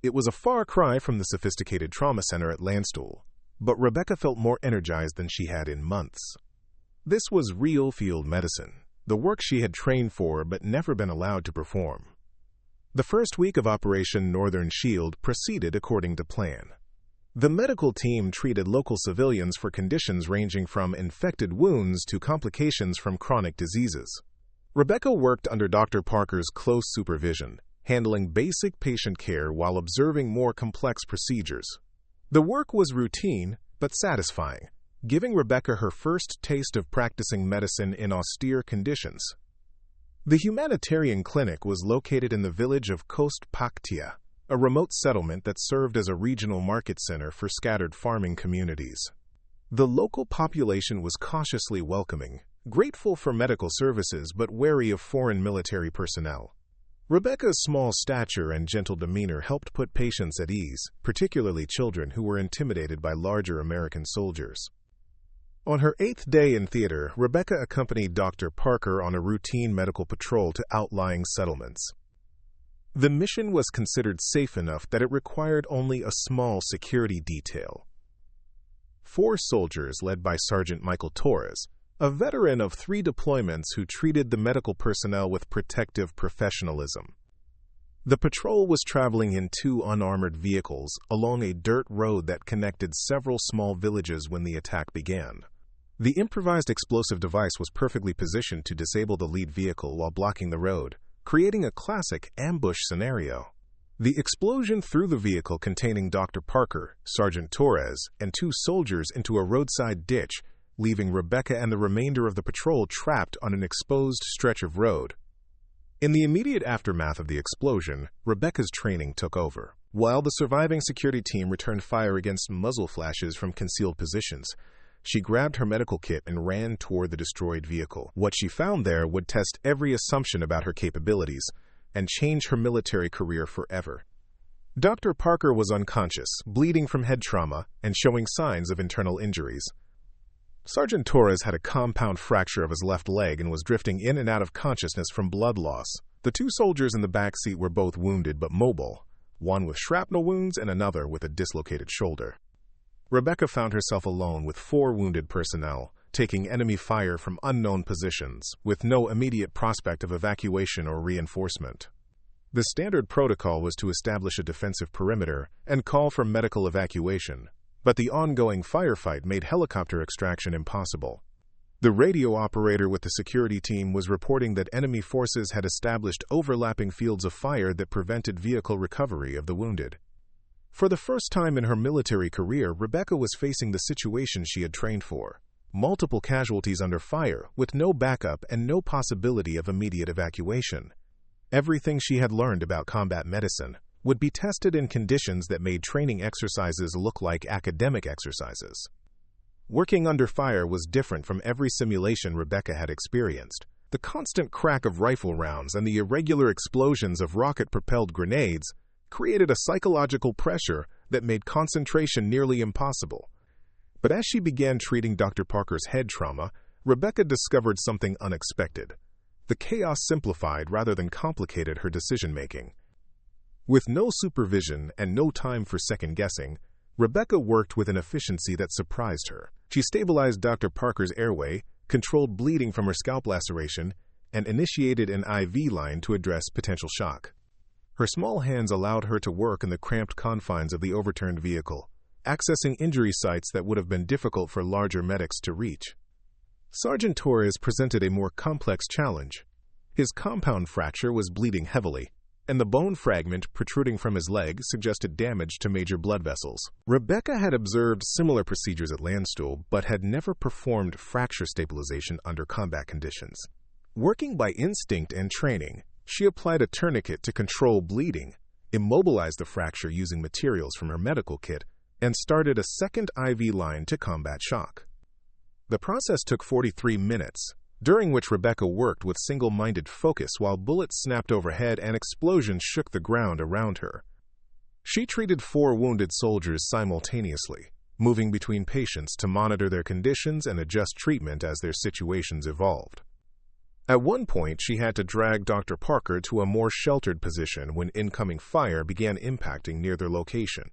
It was a far cry from the sophisticated trauma center at Landstuhl, but Rebecca felt more energized than she had in months. This was real field medicine, the work she had trained for but never been allowed to perform. The first week of Operation Northern Shield proceeded according to plan. The medical team treated local civilians for conditions ranging from infected wounds to complications from chronic diseases. Rebecca worked under Dr. Parker's close supervision, handling basic patient care while observing more complex procedures. The work was routine but satisfying, giving Rebecca her first taste of practicing medicine in austere conditions. The humanitarian clinic was located in the village of Kost Paktia, a remote settlement that served as a regional market center for scattered farming communities. The local population was cautiously welcoming, grateful for medical services but wary of foreign military personnel. Rebecca's small stature and gentle demeanor helped put patients at ease, particularly children who were intimidated by larger American soldiers. On her 8th day in theater, Rebecca accompanied Dr. Parker on a routine medical patrol to outlying settlements. The mission was considered safe enough that it required only a small security detail. 4 soldiers, led by Sergeant Michael Torres, a veteran of 3 deployments who treated the medical personnel with protective professionalism. The patrol was traveling in 2 unarmored vehicles along a dirt road that connected several small villages when the attack began. The improvised explosive device was perfectly positioned to disable the lead vehicle while blocking the road, creating a classic ambush scenario. The explosion threw the vehicle containing Dr. Parker, Sergeant Torres, and 2 soldiers into a roadside ditch, leaving Rebecca and the remainder of the patrol trapped on an exposed stretch of road. In the immediate aftermath of the explosion, Rebecca's training took over. While the surviving security team returned fire against muzzle flashes from concealed positions, She grabbed her medical kit and ran toward the destroyed vehicle. What she found there would test every assumption about her capabilities and change her military career forever. Dr. Parker was unconscious, bleeding from head trauma, and showing signs of internal injuries. Sergeant Torres had a compound fracture of his left leg and was drifting in and out of consciousness from blood loss. The two soldiers in the back seat were both wounded but mobile, one with shrapnel wounds and another with a dislocated shoulder. Rebecca found herself alone with 4 wounded personnel, taking enemy fire from unknown positions, with no immediate prospect of evacuation or reinforcement. The standard protocol was to establish a defensive perimeter and call for medical evacuation, but the ongoing firefight made helicopter extraction impossible. The radio operator with the security team was reporting that enemy forces had established overlapping fields of fire that prevented vehicle recovery of the wounded. For the first time in her military career, Rebecca was facing the situation she had trained for: multiple casualties under fire, with no backup and no possibility of immediate evacuation. Everything she had learned about combat medicine would be tested in conditions that made training exercises look like academic exercises. Working under fire was different from every simulation Rebecca had experienced. The constant crack of rifle rounds and the irregular explosions of rocket-propelled grenades created a psychological pressure that made concentration nearly impossible. But as she began treating Dr. Parker's head trauma, Rebecca discovered something unexpected. The chaos simplified rather than complicated her decision-making. With no supervision and no time for second-guessing, Rebecca worked with an efficiency that surprised her. She stabilized Dr. Parker's airway, controlled bleeding from her scalp laceration, and initiated an IV line to address potential shock. Her small hands allowed her to work in the cramped confines of the overturned vehicle, accessing injury sites that would have been difficult for larger medics to reach. Sergeant Torres presented a more complex challenge. His compound fracture was bleeding heavily, and the bone fragment protruding from his leg suggested damage to major blood vessels. Rebecca had observed similar procedures at Landstuhl, but had never performed fracture stabilization under combat conditions. Working by instinct and training, she applied a tourniquet to control bleeding, immobilized the fracture using materials from her medical kit, and started a second IV line to combat shock. The process took 43 minutes, during which Rebecca worked with single-minded focus while bullets snapped overhead and explosions shook the ground around her. She treated 4 wounded soldiers simultaneously, moving between patients to monitor their conditions and adjust treatment as their situations evolved. At one point, she had to drag Dr. Parker to a more sheltered position when incoming fire began impacting near their location.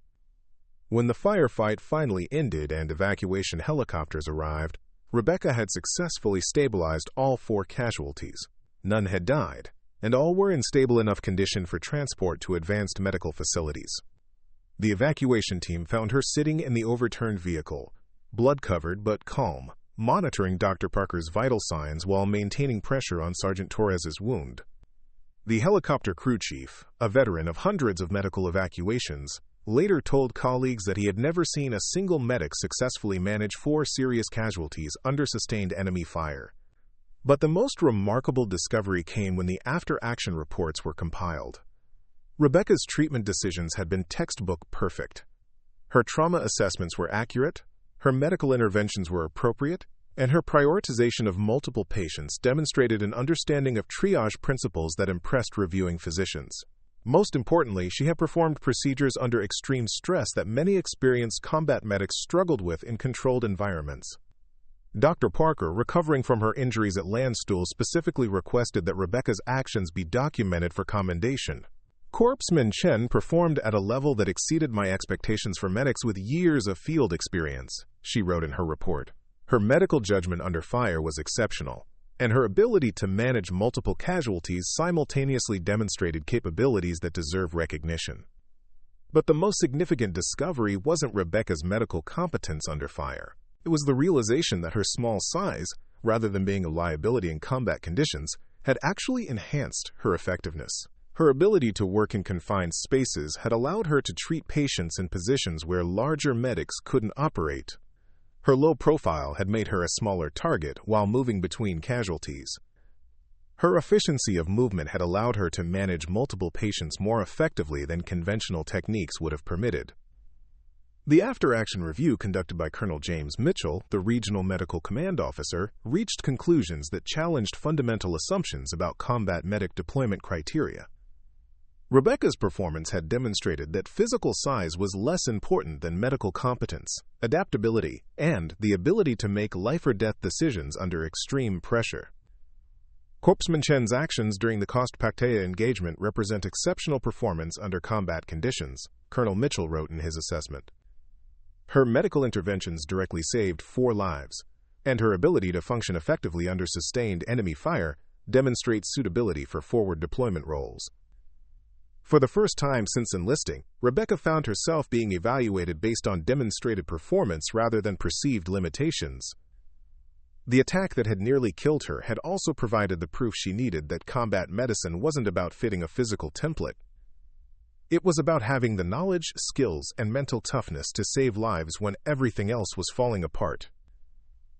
When the firefight finally ended and evacuation helicopters arrived, Rebecca had successfully stabilized all 4 casualties. None had died, and all were in stable enough condition for transport to advanced medical facilities. The evacuation team found her sitting in the overturned vehicle, blood-covered but calm, monitoring Dr. Parker's vital signs while maintaining pressure on Sergeant Torres's wound. The helicopter crew chief, a veteran of hundreds of medical evacuations, later told colleagues that he had never seen a single medic successfully manage 4 serious casualties under sustained enemy fire. But the most remarkable discovery came when the after-action reports were compiled. Rebecca's treatment decisions had been textbook perfect. Her trauma assessments were accurate, her medical interventions were appropriate, and her prioritization of multiple patients demonstrated an understanding of triage principles that impressed reviewing physicians. Most importantly, she had performed procedures under extreme stress that many experienced combat medics struggled with in controlled environments. Dr. Parker, recovering from her injuries at Landstuhl, specifically requested that Rebecca's actions be documented for commendation. Corpsman Chen performed at a level that exceeded my expectations for medics with years of field experience, she wrote in her report. Her medical judgment under fire was exceptional, and her ability to manage multiple casualties simultaneously demonstrated capabilities that deserve recognition. But the most significant discovery wasn't Rebecca's medical competence under fire. It was the realization that her small size, rather than being a liability in combat conditions, had actually enhanced her effectiveness. Her ability to work in confined spaces had allowed her to treat patients in positions where larger medics couldn't operate. Her low profile had made her a smaller target while moving between casualties. Her efficiency of movement had allowed her to manage multiple patients more effectively than conventional techniques would have permitted. The after-action review conducted by Colonel James Mitchell, the Regional Medical Command Officer, reached conclusions that challenged fundamental assumptions about combat medic deployment criteria. Rebecca's performance had demonstrated that physical size was less important than medical competence, adaptability, and the ability to make life-or-death decisions under extreme pressure. Corpsman Chen's actions during the Cost-Pactea engagement represent exceptional performance under combat conditions, Colonel Mitchell wrote in his assessment. Her medical interventions directly saved 4 lives, and her ability to function effectively under sustained enemy fire demonstrates suitability for forward deployment roles. For the first time since enlisting, Rebecca found herself being evaluated based on demonstrated performance rather than perceived limitations. The attack that had nearly killed her had also provided the proof she needed that combat medicine wasn't about fitting a physical template. It was about having the knowledge, skills, and mental toughness to save lives when everything else was falling apart.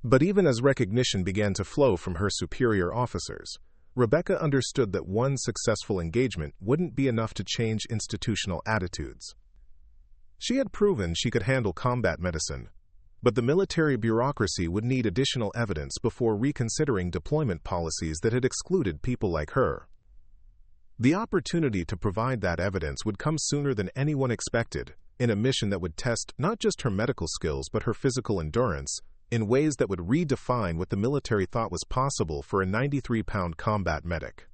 But even as recognition began to flow from her superior officers, Rebecca understood that one successful engagement wouldn't be enough to change institutional attitudes. She had proven she could handle combat medicine, but the military bureaucracy would need additional evidence before reconsidering deployment policies that had excluded people like her. The opportunity to provide that evidence would come sooner than anyone expected, in a mission that would test not just her medical skills but her physical endurance, in ways that would redefine what the military thought was possible for a 93-pound combat medic.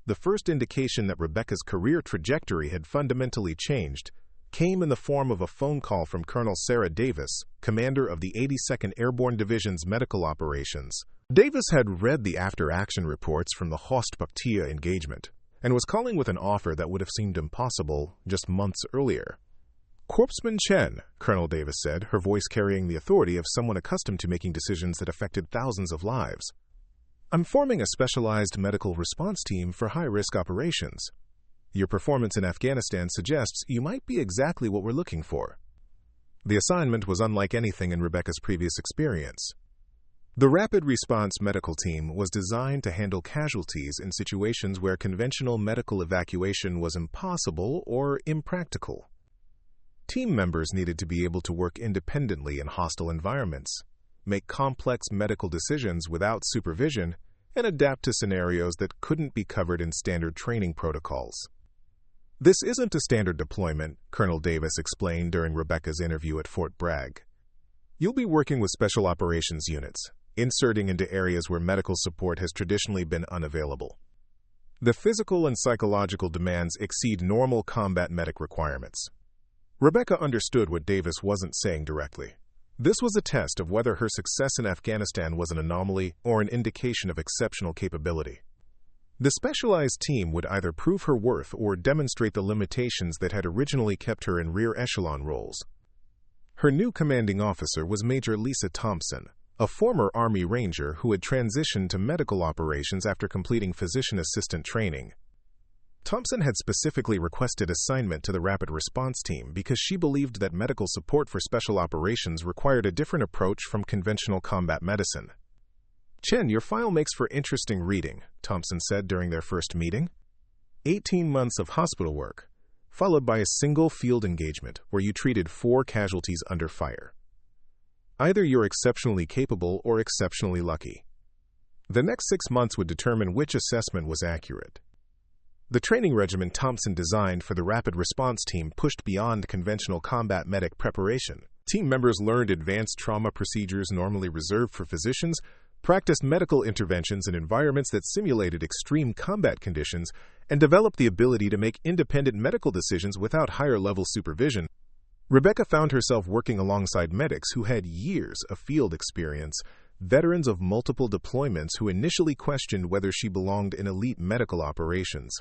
The first indication that Rebecca's career trajectory had fundamentally changed came in the form of a phone call from Colonel Sarah Davis, commander of the 82nd Airborne Division's medical operations. Davis had read the after-action reports from the Cost-Pactea engagement and was calling with an offer that would have seemed impossible just months earlier. "Corpsman Chen," Colonel Davis said, her voice carrying the authority of someone accustomed to making decisions that affected thousands of lives. "I'm forming a specialized medical response team for high-risk operations. Your performance in Afghanistan suggests you might be exactly what we're looking for." The assignment was unlike anything in Rebecca's previous experience. The Rapid Response Medical Team was designed to handle casualties in situations where conventional medical evacuation was impossible or impractical. Team members needed to be able to work independently in hostile environments, make complex medical decisions without supervision, and adapt to scenarios that couldn't be covered in standard training protocols. "This isn't a standard deployment," Colonel Davis explained during Rebecca's interview at Fort Bragg. "You'll be working with special operations units, inserting into areas where medical support has traditionally been unavailable. The physical and psychological demands exceed normal combat medic requirements." Rebecca understood what Davis wasn't saying directly. This was a test of whether her success in Afghanistan was an anomaly or an indication of exceptional capability. The specialized team would either prove her worth or demonstrate the limitations that had originally kept her in rear echelon roles. Her new commanding officer was Major Lisa Thompson, a former Army Ranger who had transitioned to medical operations after completing physician assistant training. Thompson had specifically requested assignment to the Rapid Response Team because she believed that medical support for special operations required a different approach from conventional combat medicine. "Chen, your file makes for interesting reading," Thompson said during their first meeting. 18 months of hospital work, followed by a single field engagement where you treated 4 casualties under fire. Either you're exceptionally capable or exceptionally lucky. The next 6 months would determine which assessment was accurate. The training regimen Thompson designed for the Rapid Response Team pushed beyond conventional combat medic preparation. Team members learned advanced trauma procedures normally reserved for physicians, practiced medical interventions in environments that simulated extreme combat conditions, and developed the ability to make independent medical decisions without higher-level supervision. Rebecca found herself working alongside medics who had years of field experience, veterans of multiple deployments who initially questioned whether she belonged in elite medical operations.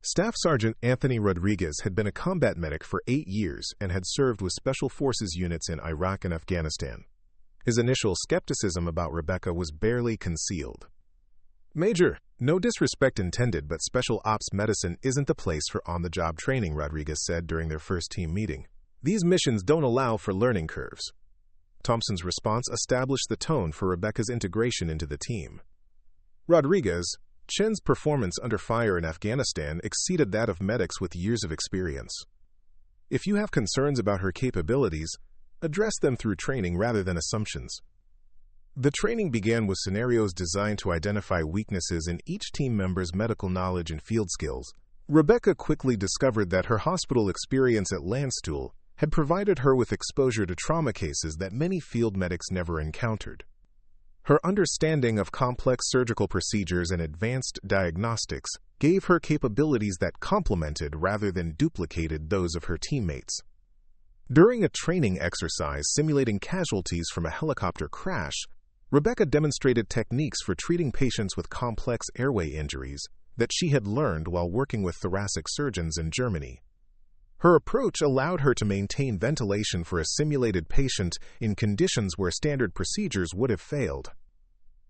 Staff Sergeant Anthony Rodriguez had been a combat medic for 8 years and had served with Special Forces units in Iraq and Afghanistan. His initial skepticism about Rebecca was barely concealed. "Major, no disrespect intended, but special ops medicine isn't the place for on-the-job training," Rodriguez said during their first team meeting. "These missions don't allow for learning curves." Thompson's response established the tone for Rebecca's integration into the team. Rodriguez, Chen's performance under fire in Afghanistan exceeded that of medics with years of experience. If you have concerns about her capabilities, address them through training rather than assumptions. The training began with scenarios designed to identify weaknesses in each team member's medical knowledge and field skills. Rebecca quickly discovered that her hospital experience at Landstuhl had provided her with exposure to trauma cases that many field medics never encountered. Her understanding of complex surgical procedures and advanced diagnostics gave her capabilities that complemented rather than duplicated those of her teammates. During a training exercise simulating casualties from a helicopter crash, Rebecca demonstrated techniques for treating patients with complex airway injuries that she had learned while working with thoracic surgeons in Germany. Her approach allowed her to maintain ventilation for a simulated patient in conditions where standard procedures would have failed.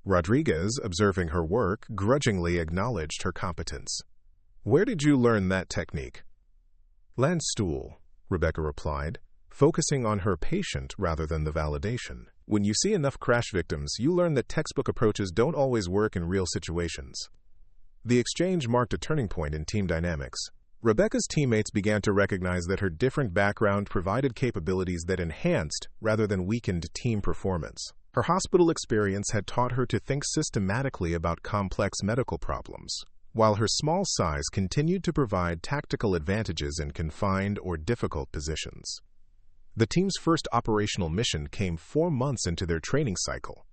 Rodriguez, observing her work, grudgingly acknowledged her competence. "Where did you learn that technique?" "Landstuhl," Rebecca replied, focusing on her patient rather than the validation. When you see enough crash victims, you learn that textbook approaches don't always work in real situations. The exchange marked a turning point in team dynamics. Rebecca's teammates began to recognize that her different background provided capabilities that enhanced rather than weakened team performance. Her hospital experience had taught her to think systematically about complex medical problems, while her small size continued to provide tactical advantages in confined or difficult positions. The team's first operational mission came 4 months into their training cycle.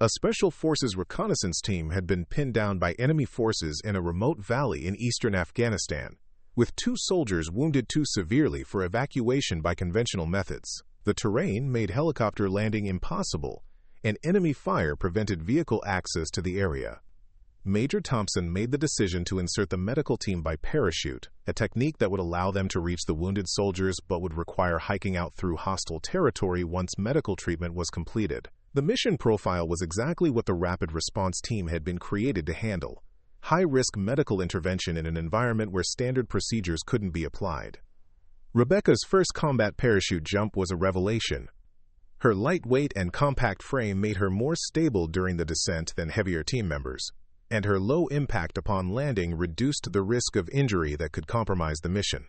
A Special Forces reconnaissance team had been pinned down by enemy forces in a remote valley in eastern Afghanistan, with 2 soldiers wounded too severely for evacuation by conventional methods. The terrain made helicopter landing impossible, and enemy fire prevented vehicle access to the area. Major Thompson made the decision to insert the medical team by parachute, a technique that would allow them to reach the wounded soldiers but would require hiking out through hostile territory once medical treatment was completed. The mission profile was exactly what the rapid response team had been created to handle: high-risk medical intervention in an environment where standard procedures couldn't be applied. Rebecca's first combat parachute jump was a revelation. Her lightweight and compact frame made her more stable during the descent than heavier team members, and her low impact upon landing reduced the risk of injury that could compromise the mission.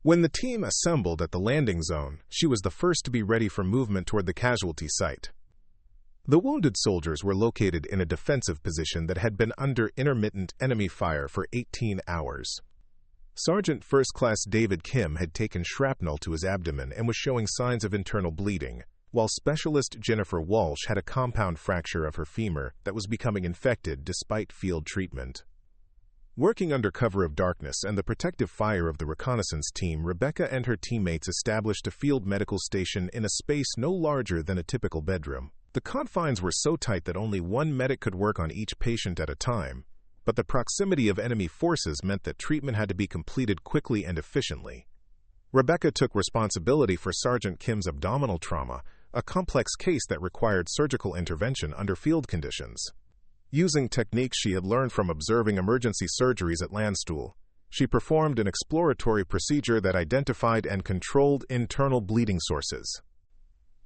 When the team assembled at the landing zone, she was the first to be ready for movement toward the casualty site. The wounded soldiers were located in a defensive position that had been under intermittent enemy fire for 18 hours. Sergeant First Class David Kim had taken shrapnel to his abdomen and was showing signs of internal bleeding, while Specialist Jennifer Walsh had a compound fracture of her femur that was becoming infected despite field treatment. Working under cover of darkness and the protective fire of the reconnaissance team, Rebecca and her teammates established a field medical station in a space no larger than a typical bedroom. The confines were so tight that only one medic could work on each patient at a time, but the proximity of enemy forces meant that treatment had to be completed quickly and efficiently. Rebecca took responsibility for Sergeant Kim's abdominal trauma, a complex case that required surgical intervention under field conditions. Using techniques she had learned from observing emergency surgeries at Landstuhl, she performed an exploratory procedure that identified and controlled internal bleeding sources.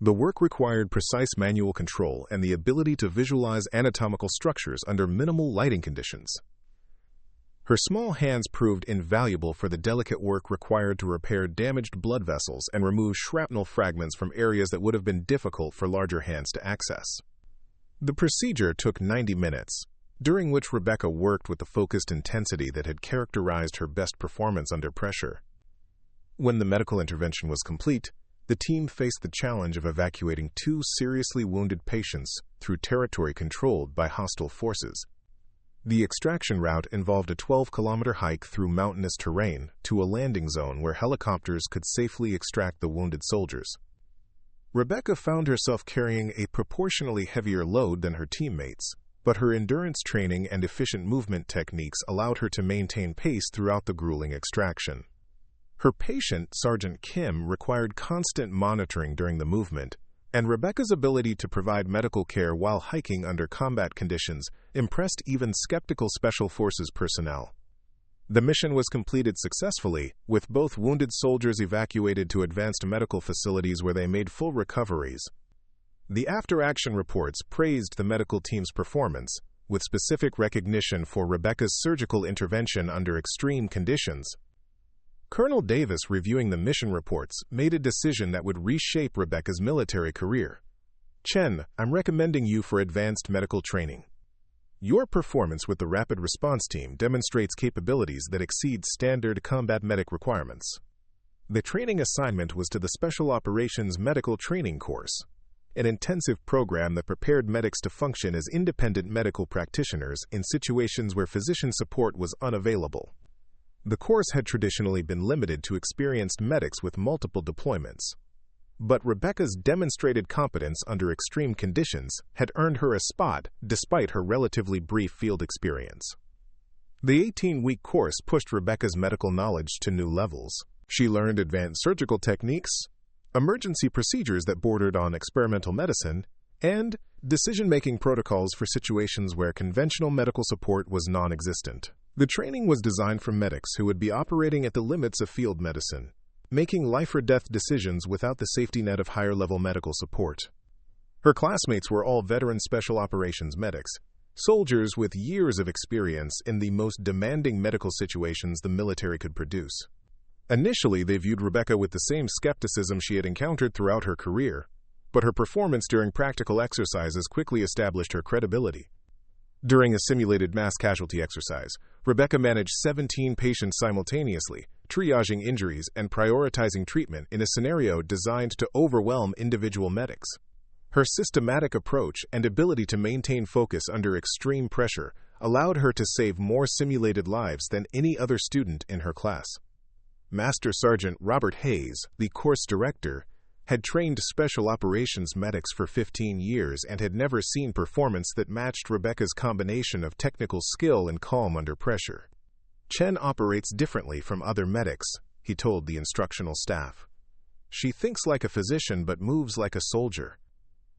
The work required precise manual control and the ability to visualize anatomical structures under minimal lighting conditions. Her small hands proved invaluable for the delicate work required to repair damaged blood vessels and remove shrapnel fragments from areas that would have been difficult for larger hands to access. The procedure took 90 minutes, during which Rebecca worked with the focused intensity that had characterized her best performance under pressure. When the medical intervention was complete, the team faced the challenge of evacuating 2 seriously wounded patients through territory controlled by hostile forces. The extraction route involved a 12-kilometer hike through mountainous terrain to a landing zone where helicopters could safely extract the wounded soldiers. Rebecca found herself carrying a proportionally heavier load than her teammates, but her endurance training and efficient movement techniques allowed her to maintain pace throughout the grueling extraction. Her patient, Sergeant Kim, required constant monitoring during the movement, and Rebecca's ability to provide medical care while hiking under combat conditions impressed even skeptical Special Forces personnel. The mission was completed successfully, with both wounded soldiers evacuated to advanced medical facilities where they made full recoveries. The after-action reports praised the medical team's performance, with specific recognition for Rebecca's surgical intervention under extreme conditions. Colonel Davis, reviewing the mission reports, made a decision that would reshape Rebecca's military career. "Chen, I'm recommending you for advanced medical training. Your performance with the Rapid Response Team demonstrates capabilities that exceed standard combat medic requirements." The training assignment was to the Special Operations Medical Training Course, an intensive program that prepared medics to function as independent medical practitioners in situations where physician support was unavailable. The course had traditionally been limited to experienced medics with multiple deployments. But Rebecca's demonstrated competence under extreme conditions had earned her a spot despite her relatively brief field experience. The 18-week course pushed Rebecca's medical knowledge to new levels. She learned advanced surgical techniques, emergency procedures that bordered on experimental medicine, and decision-making protocols for situations where conventional medical support was non-existent. The training was designed for medics who would be operating at the limits of field medicine, making life-or-death decisions without the safety net of higher-level medical support. Her classmates were all veteran special operations medics, soldiers with years of experience in the most demanding medical situations the military could produce. Initially, they viewed Rebecca with the same skepticism she had encountered throughout her career, but her performance during practical exercises quickly established her credibility. During a simulated mass casualty exercise, Rebecca managed 17 patients simultaneously, triaging injuries and prioritizing treatment in a scenario designed to overwhelm individual medics. Her systematic approach and ability to maintain focus under extreme pressure allowed her to save more simulated lives than any other student in her class. Master Sergeant Robert Hayes, the course director, had trained special operations medics for 15 years and had never seen performance that matched Rebecca's combination of technical skill and calm under pressure. "Chen operates differently from other medics," he told the instructional staff. "She thinks like a physician but moves like a soldier."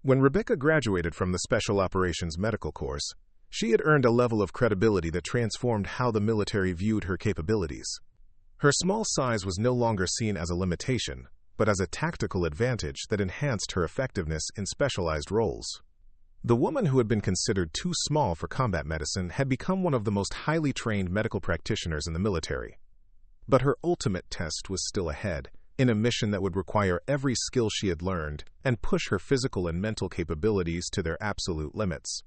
When Rebecca graduated from the Special Operations Medical course, she had earned a level of credibility that transformed how the military viewed her capabilities. Her small size was no longer seen as a limitation, but as a tactical advantage that enhanced her effectiveness in specialized roles. The woman who had been considered too small for combat medicine had become one of the most highly trained medical practitioners in the military. But her ultimate test was still ahead, in a mission that would require every skill she had learned and push her physical and mental capabilities to their absolute limits.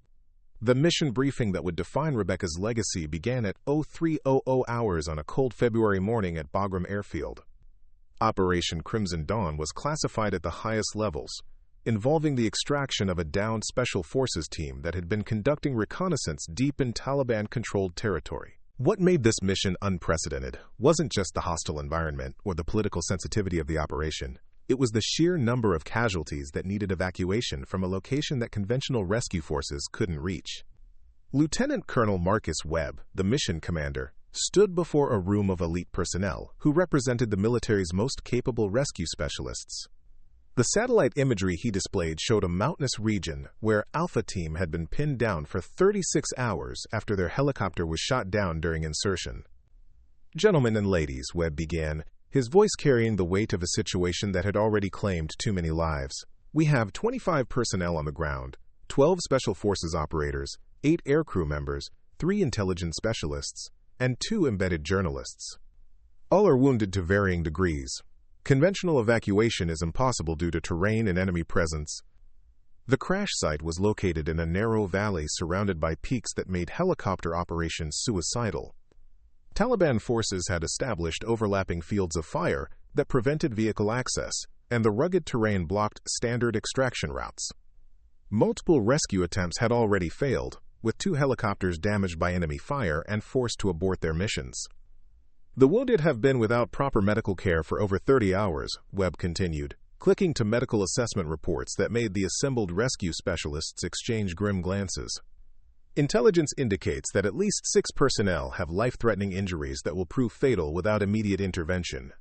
The mission briefing that would define Rebecca's legacy began at 03:00 hours on a cold February morning at Bagram Airfield. Operation Crimson Dawn was classified at the highest levels, involving the extraction of a downed Special Forces team that had been conducting reconnaissance deep in Taliban-controlled territory. What made this mission unprecedented wasn't just the hostile environment or the political sensitivity of the operation. It was the sheer number of casualties that needed evacuation from a location that conventional rescue forces couldn't reach. Lieutenant Colonel Marcus Webb, the mission commander, stood before a room of elite personnel who represented the military's most capable rescue specialists. The satellite imagery he displayed showed a mountainous region where Alpha Team had been pinned down for 36 hours after their helicopter was shot down during insertion. "Gentlemen and ladies," Webb began, his voice carrying the weight of a situation that had already claimed too many lives. "We have 25 personnel on the ground, 12 Special Forces operators, 8 aircrew members, 3 intelligence specialists, and 2 embedded journalists. All are wounded to varying degrees. Conventional evacuation is impossible due to terrain and enemy presence." The crash site was located in a narrow valley surrounded by peaks that made helicopter operations suicidal. Taliban forces had established overlapping fields of fire that prevented vehicle access, and the rugged terrain blocked standard extraction routes. Multiple rescue attempts had already failed, with 2 helicopters damaged by enemy fire and forced to abort their missions. "The wounded have been without proper medical care for over 30 hours, Webb continued, clicking to medical assessment reports that made the assembled rescue specialists exchange grim glances. "Intelligence indicates that at least 6 personnel have life-threatening injuries that will prove fatal without immediate intervention."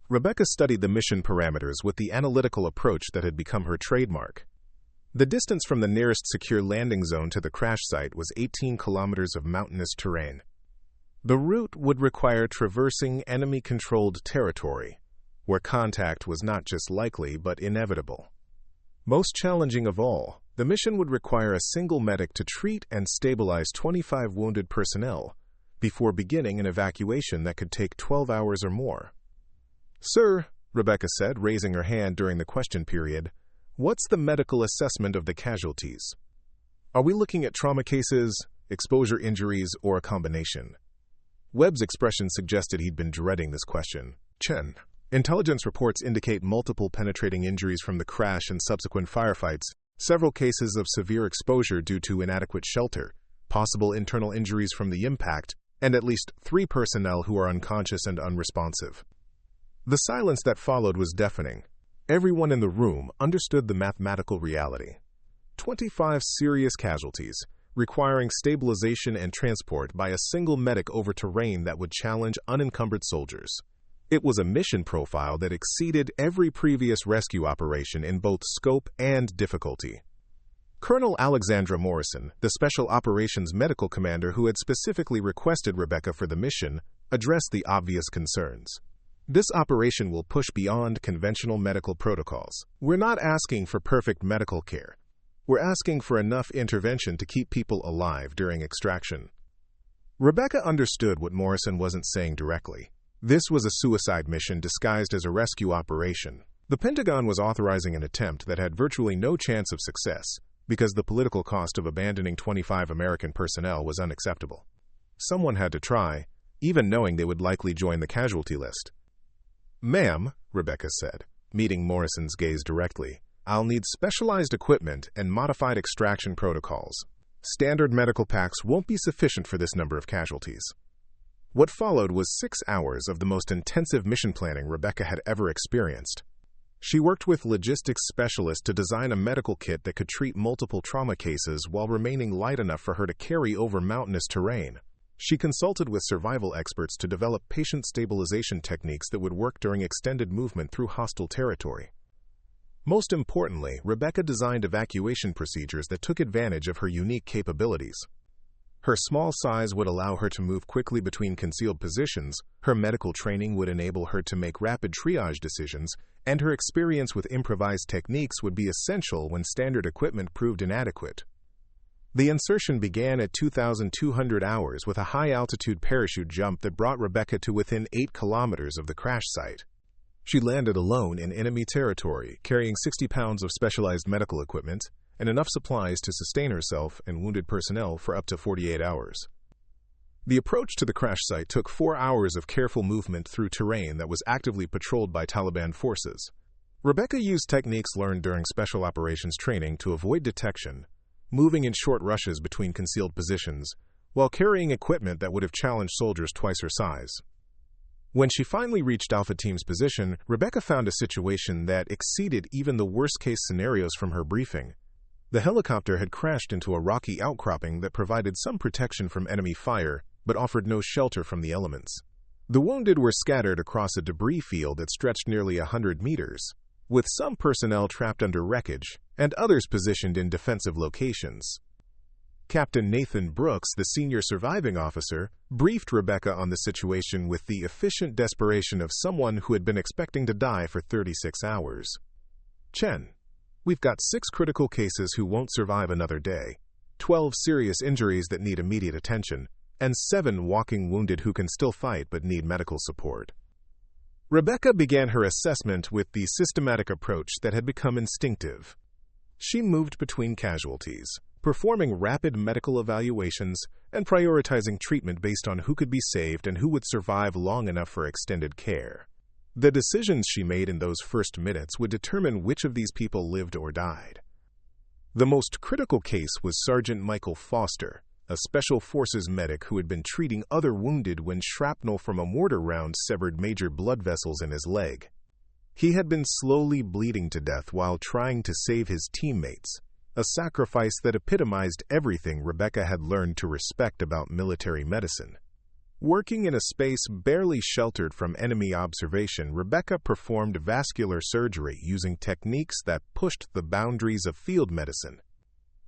Rebecca studied the mission parameters with the analytical approach that had become her trademark. The distance from the nearest secure landing zone to the crash site was 18 kilometers of mountainous terrain. The route would require traversing enemy-controlled territory, where contact was not just likely but inevitable. Most challenging of all, the mission would require a single medic to treat and stabilize 25 wounded personnel, before beginning an evacuation that could take 12 hours or more. "Sir," Rebecca said, raising her hand during the question period, "what's the medical assessment of the casualties? Are we looking at trauma cases, exposure injuries, or a combination?" Webb's expression suggested he'd been dreading this question. "Chen, intelligence reports indicate multiple penetrating injuries from the crash and subsequent firefights, several cases of severe exposure due to inadequate shelter, possible internal injuries from the impact, and at least 3 personnel who are unconscious and unresponsive." The silence that followed was deafening. Everyone in the room understood the mathematical reality. 25 serious casualties, requiring stabilization and transport by a single medic over terrain that would challenge unencumbered soldiers. It was a mission profile that exceeded every previous rescue operation in both scope and difficulty. Colonel Alexandra Morrison, the Special Operations Medical Commander who had specifically requested Rebecca for the mission, addressed the obvious concerns. "This operation will push beyond conventional medical protocols. We're not asking for perfect medical care. We're asking for enough intervention to keep people alive during extraction." Rebecca understood what Morrison wasn't saying directly. This was a suicide mission disguised as a rescue operation. The Pentagon was authorizing an attempt that had virtually no chance of success because the political cost of abandoning 25 American personnel was unacceptable. Someone had to try, even knowing they would likely join the casualty list. "Ma'am," Rebecca said, meeting Morrison's gaze directly, "I'll need specialized equipment and modified extraction protocols. Standard medical packs won't be sufficient for this number of casualties." What followed was 6 hours of the most intensive mission planning Rebecca had ever experienced. She worked with logistics specialists to design a medical kit that could treat multiple trauma cases while remaining light enough for her to carry over mountainous terrain. She consulted with survival experts to develop patient stabilization techniques that would work during extended movement through hostile territory. Most importantly, Rebecca designed evacuation procedures that took advantage of her unique capabilities. Her small size would allow her to move quickly between concealed positions, her medical training would enable her to make rapid triage decisions, and her experience with improvised techniques would be essential when standard equipment proved inadequate. The insertion began at 2,200 hours with a high-altitude parachute jump that brought Rebecca to within 8 kilometers of the crash site. She landed alone in enemy territory, carrying 60 pounds of specialized medical equipment and enough supplies to sustain herself and wounded personnel for up to 48 hours. The approach to the crash site took 4 hours of careful movement through terrain that was actively patrolled by Taliban forces. Rebecca used techniques learned during special operations training to avoid detection, moving in short rushes between concealed positions, while carrying equipment that would have challenged soldiers twice her size. When she finally reached Alpha Team's position, Rebecca found a situation that exceeded even the worst-case scenarios from her briefing. The helicopter had crashed into a rocky outcropping that provided some protection from enemy fire, but offered no shelter from the elements. The wounded were scattered across a debris field that stretched nearly 100 meters, with some personnel trapped under wreckage and others positioned in defensive locations. Captain Nathan Brooks, the senior surviving officer, briefed Rebecca on the situation with the efficient desperation of someone who had been expecting to die for 36 hours. "Chen, we've got 6 critical cases who won't survive another day, 12 serious injuries that need immediate attention, and 7 walking wounded who can still fight but need medical support." Rebecca began her assessment with the systematic approach that had become instinctive. She moved between casualties, performing rapid medical evaluations and prioritizing treatment based on who could be saved and who would survive long enough for extended care. The decisions she made in those first minutes would determine which of these people lived or died. The most critical case was Sergeant Michael Foster, a Special Forces medic who had been treating other wounded when shrapnel from a mortar round severed major blood vessels in his leg. He had been slowly bleeding to death while trying to save his teammates, a sacrifice that epitomized everything Rebecca had learned to respect about military medicine. Working in a space barely sheltered from enemy observation, Rebecca performed vascular surgery using techniques that pushed the boundaries of field medicine.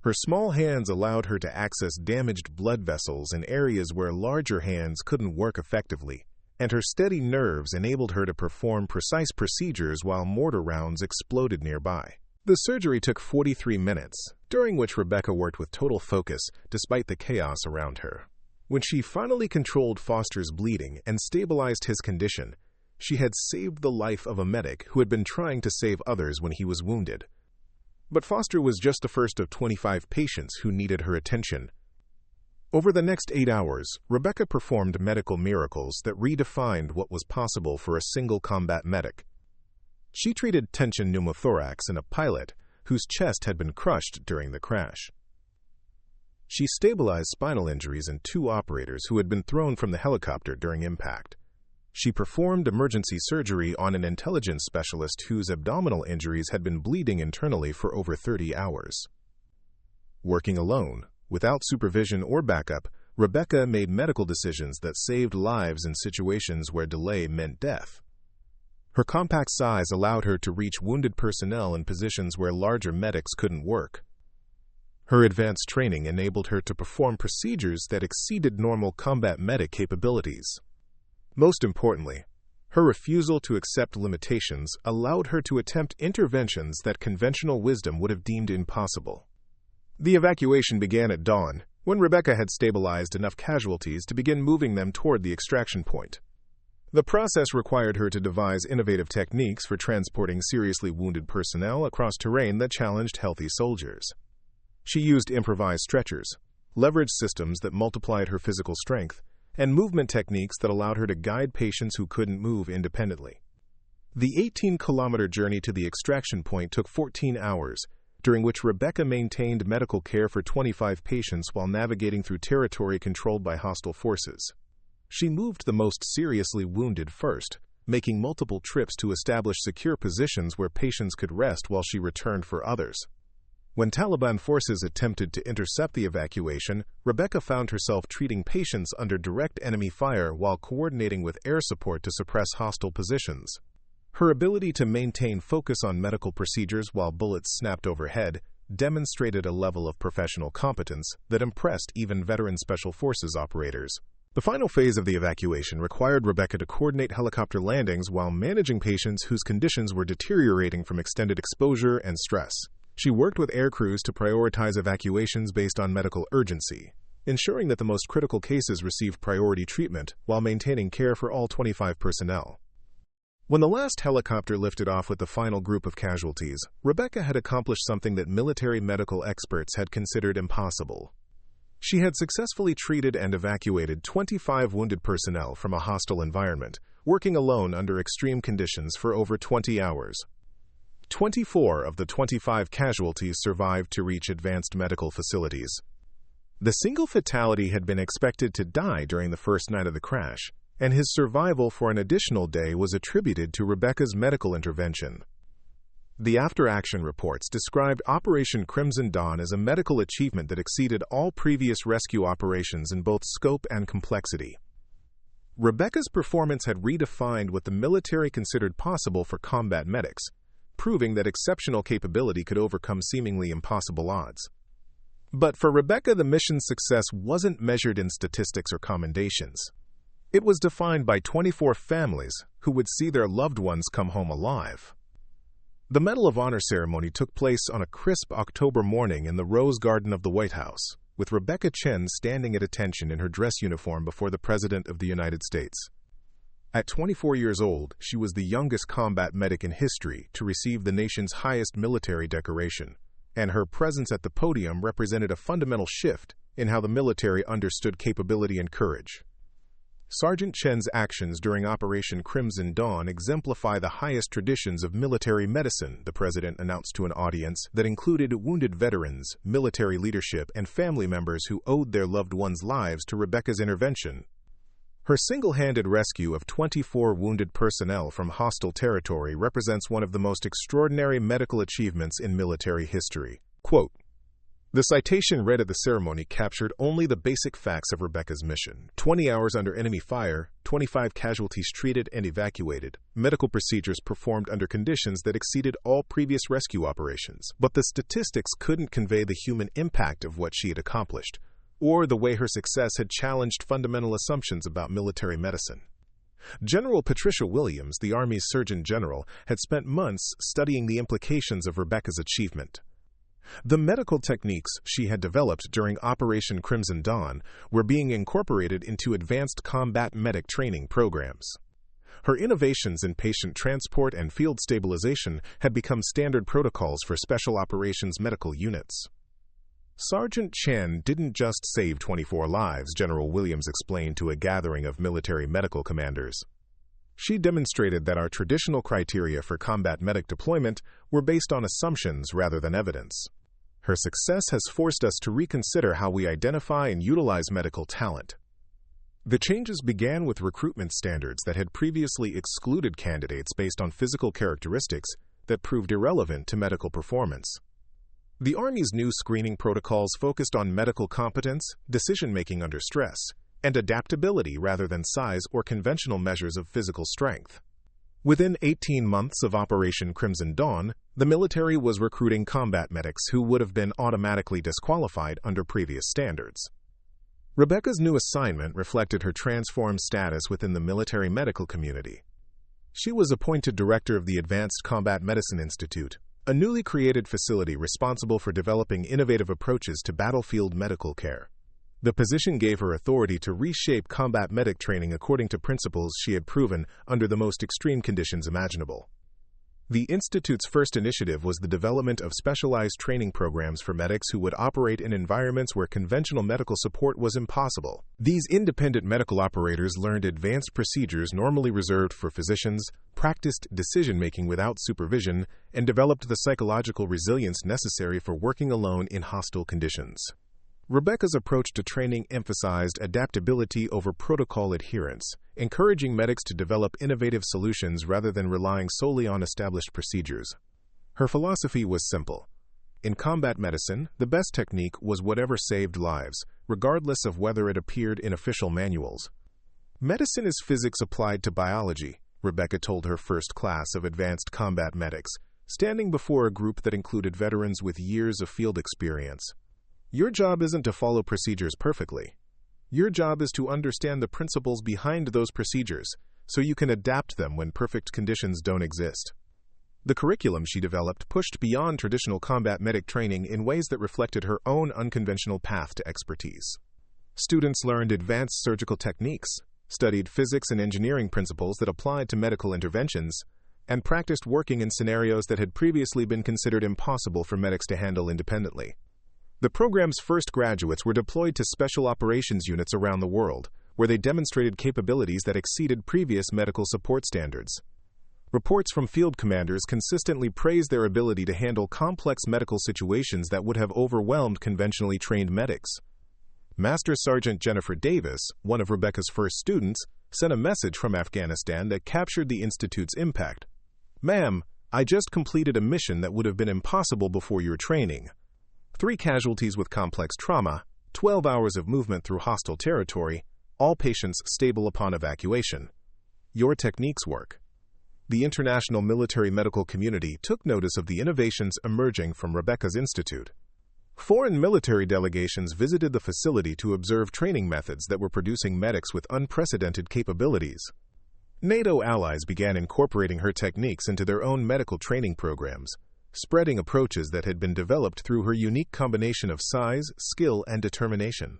Her small hands allowed her to access damaged blood vessels in areas where larger hands couldn't work effectively, and her steady nerves enabled her to perform precise procedures while mortar rounds exploded nearby. The surgery took 43 minutes, during which Rebecca worked with total focus despite the chaos around her. When she finally controlled Foster's bleeding and stabilized his condition, she had saved the life of a medic who had been trying to save others when he was wounded. But Foster was just the first of 25 patients who needed her attention. Over the next 8 hours, Rebecca performed medical miracles that redefined what was possible for a single combat medic. She treated tension pneumothorax in a pilot whose chest had been crushed during the crash. She stabilized spinal injuries in 2 operators who had been thrown from the helicopter during impact. She performed emergency surgery on an intelligence specialist whose abdominal injuries had been bleeding internally for over 30 hours. Working alone, without supervision or backup, Rebecca made medical decisions that saved lives in situations where delay meant death. Her compact size allowed her to reach wounded personnel in positions where larger medics couldn't work. Her advanced training enabled her to perform procedures that exceeded normal combat medic capabilities. Most importantly, her refusal to accept limitations allowed her to attempt interventions that conventional wisdom would have deemed impossible. The evacuation began at dawn, when Rebecca had stabilized enough casualties to begin moving them toward the extraction point. The process required her to devise innovative techniques for transporting seriously wounded personnel across terrain that challenged healthy soldiers. She used improvised stretchers, leveraged systems that multiplied her physical strength, and movement techniques that allowed her to guide patients who couldn't move independently. The 18-kilometer journey to the extraction point took 14 hours, during which Rebecca maintained medical care for 25 patients while navigating through territory controlled by hostile forces. She moved the most seriously wounded first, making multiple trips to establish secure positions where patients could rest while she returned for others. When Taliban forces attempted to intercept the evacuation, Rebecca found herself treating patients under direct enemy fire while coordinating with air support to suppress hostile positions. Her ability to maintain focus on medical procedures while bullets snapped overhead demonstrated a level of professional competence that impressed even veteran Special Forces operators. The final phase of the evacuation required Rebecca to coordinate helicopter landings while managing patients whose conditions were deteriorating from extended exposure and stress. She worked with air crews to prioritize evacuations based on medical urgency, ensuring that the most critical cases received priority treatment while maintaining care for all 25 personnel. When the last helicopter lifted off with the final group of casualties, Rebecca had accomplished something that military medical experts had considered impossible. She had successfully treated and evacuated 25 wounded personnel from a hostile environment, working alone under extreme conditions for over 20 hours. 24 of the 25 casualties survived to reach advanced medical facilities. The single fatality had been expected to die during the first night of the crash, and his survival for an additional day was attributed to Rebecca's medical intervention. The after-action reports described Operation Crimson Dawn as a medical achievement that exceeded all previous rescue operations in both scope and complexity. Rebecca's performance had redefined what the military considered possible for combat medics, proving that exceptional capability could overcome seemingly impossible odds. But for Rebecca, the mission's success wasn't measured in statistics or commendations. It was defined by 24 families who would see their loved ones come home alive. The Medal of Honor ceremony took place on a crisp October morning in the Rose Garden of the White House, with Rebecca Chen standing at attention in her dress uniform before the President of the United States. At 24 years old, she was the youngest combat medic in history to receive the nation's highest military decoration, and her presence at the podium represented a fundamental shift in how the military understood capability and courage. Sergeant Chen's actions during Operation Crimson Dawn exemplify the highest traditions of military medicine, the President announced to an audience that included wounded veterans, military leadership, and family members who owed their loved ones' lives to Rebecca's intervention. Her single-handed rescue of 24 wounded personnel from hostile territory represents one of the most extraordinary medical achievements in military history. Quote, "The citation read at the ceremony captured only the basic facts of Rebecca's mission. 20 hours under enemy fire, 25 casualties treated and evacuated, medical procedures performed under conditions that exceeded all previous rescue operations. But the statistics couldn't convey the human impact of what she had accomplished, or the way her success had challenged fundamental assumptions about military medicine." General Patricia Williams, the Army's Surgeon General, had spent months studying the implications of Rebecca's achievement. The medical techniques she had developed during Operation Crimson Dawn were being incorporated into advanced combat medic training programs. Her innovations in patient transport and field stabilization had become standard protocols for special operations medical units. Sergeant Chen didn't just save 24 lives, General Williams explained to a gathering of military medical commanders. She demonstrated that our traditional criteria for combat medic deployment were based on assumptions rather than evidence. Her success has forced us to reconsider how we identify and utilize medical talent. The changes began with recruitment standards that had previously excluded candidates based on physical characteristics that proved irrelevant to medical performance. The Army's new screening protocols focused on medical competence, decision-making under stress, and adaptability rather than size or conventional measures of physical strength. Within 18 months of Operation Crimson Dawn, the military was recruiting combat medics who would have been automatically disqualified under previous standards. Rebecca's new assignment reflected her transformed status within the military medical community. She was appointed director of the Advanced Combat Medicine Institute, a newly created facility responsible for developing innovative approaches to battlefield medical care. The position gave her authority to reshape combat medic training according to principles she had proven under the most extreme conditions imaginable. The Institute's first initiative was the development of specialized training programs for medics who would operate in environments where conventional medical support was impossible. These independent medical operators learned advanced procedures normally reserved for physicians, practiced decision-making without supervision, and developed the psychological resilience necessary for working alone in hostile conditions. Rebecca's approach to training emphasized adaptability over protocol adherence, encouraging medics to develop innovative solutions rather than relying solely on established procedures. Her philosophy was simple. In combat medicine, the best technique was whatever saved lives, regardless of whether it appeared in official manuals. Medicine is physics applied to biology, Rebecca told her first class of advanced combat medics, standing before a group that included veterans with years of field experience. Your job isn't to follow procedures perfectly. Your job is to understand the principles behind those procedures, so you can adapt them when perfect conditions don't exist. The curriculum she developed pushed beyond traditional combat medic training in ways that reflected her own unconventional path to expertise. Students learned advanced surgical techniques, studied physics and engineering principles that applied to medical interventions, and practiced working in scenarios that had previously been considered impossible for medics to handle independently. The program's first graduates were deployed to special operations units around the world, where they demonstrated capabilities that exceeded previous medical support standards. Reports from field commanders consistently praised their ability to handle complex medical situations that would have overwhelmed conventionally trained medics. Master Sergeant Jennifer Davis, one of Rebecca's first students, sent a message from Afghanistan that captured the Institute's impact. "Ma'am, I just completed a mission that would have been impossible before your training. 3 casualties with complex trauma, 12 hours of movement through hostile territory, all patients stable upon evacuation. Your techniques work." The international military medical community took notice of the innovations emerging from Rebecca's institute. Foreign military delegations visited the facility to observe training methods that were producing medics with unprecedented capabilities. NATO allies began incorporating her techniques into their own medical training programs, spreading approaches that had been developed through her unique combination of size, skill, and determination.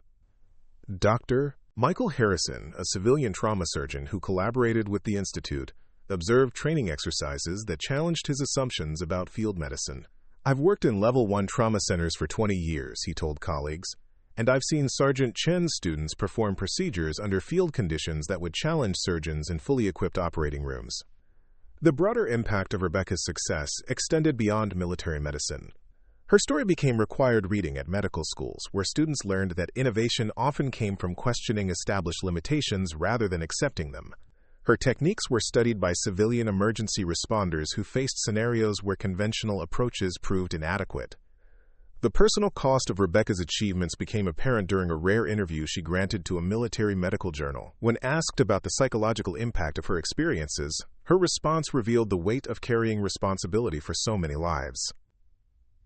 Dr. Michael Harrison, a civilian trauma surgeon who collaborated with the Institute, observed training exercises that challenged his assumptions about field medicine. "I've worked in Level 1 trauma centers for 20 years, he told colleagues, and I've seen Sergeant Chen's students perform procedures under field conditions that would challenge surgeons in fully equipped operating rooms. The broader impact of Rebecca's success extended beyond military medicine. Her story became required reading at medical schools, where students learned that innovation often came from questioning established limitations rather than accepting them. Her techniques were studied by civilian emergency responders who faced scenarios where conventional approaches proved inadequate. The personal cost of Rebecca's achievements became apparent during a rare interview she granted to a military medical journal. When asked about the psychological impact of her experiences, her response revealed the weight of carrying responsibility for so many lives.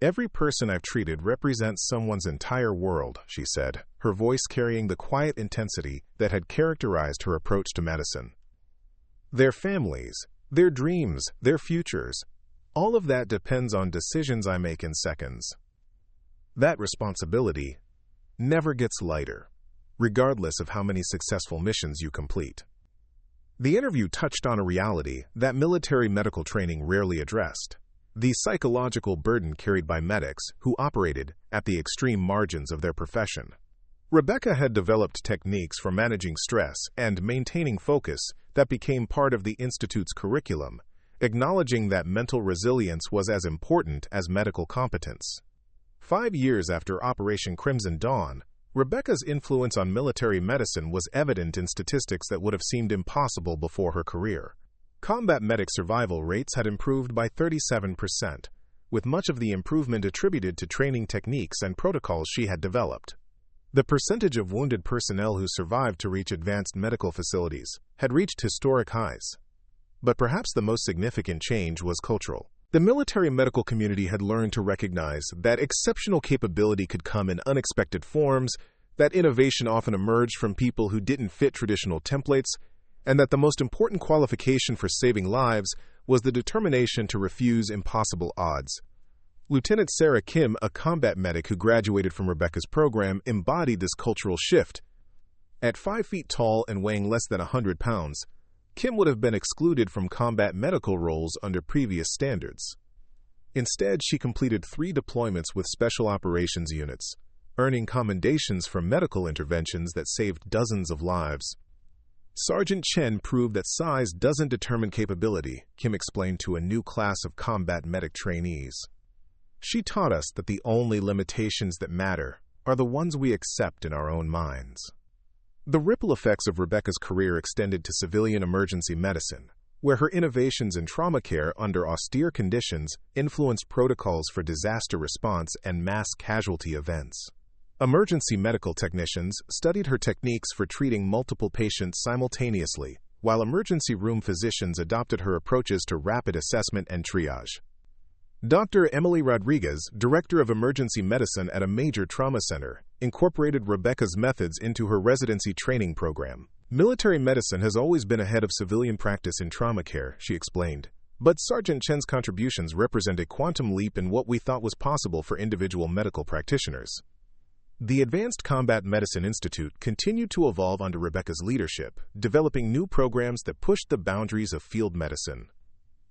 "Every person I've treated represents someone's entire world," she said, her voice carrying the quiet intensity that had characterized her approach to medicine. "Their families, their dreams, their futures, all of that depends on decisions I make in seconds." That responsibility never gets lighter, regardless of how many successful missions you complete. The interview touched on a reality that military medical training rarely addressed: the psychological burden carried by medics who operated at the extreme margins of their profession. Rebecca had developed techniques for managing stress and maintaining focus that became part of the Institute's curriculum, acknowledging that mental resilience was as important as medical competence. 5 years after Operation Crimson Dawn, Rebecca's influence on military medicine was evident in statistics that would have seemed impossible before her career. Combat medic survival rates had improved by 37%, with much of the improvement attributed to training techniques and protocols she had developed. The percentage of wounded personnel who survived to reach advanced medical facilities had reached historic highs. But perhaps the most significant change was cultural. The military medical community had learned to recognize that exceptional capability could come in unexpected forms, that innovation often emerged from people who didn't fit traditional templates, and that the most important qualification for saving lives was the determination to refuse impossible odds. Lieutenant Sarah Kim, a combat medic who graduated from Rebecca's program, embodied this cultural shift. At 5 feet tall and weighing less than 100 pounds, Kim would have been excluded from combat medical roles under previous standards. Instead, she completed 3 deployments with special operations units, earning commendations for medical interventions that saved dozens of lives. Sergeant Chen proved that size doesn't determine capability, Kim explained to a new class of combat medic trainees. She taught us that the only limitations that matter are the ones we accept in our own minds. The ripple effects of Rebecca's career extended to civilian emergency medicine, where her innovations in trauma care under austere conditions influenced protocols for disaster response and mass casualty events. Emergency medical technicians studied her techniques for treating multiple patients simultaneously, while emergency room physicians adopted her approaches to rapid assessment and triage. Dr. Emily Rodriguez, director of emergency medicine at a major trauma center, incorporated Rebecca's methods into her residency training program. Military medicine has always been ahead of civilian practice in trauma care, she explained. But Sergeant Chen's contributions represent a quantum leap in what we thought was possible for individual medical practitioners. The Advanced Combat Medicine Institute continued to evolve under Rebecca's leadership, developing new programs that pushed the boundaries of field medicine.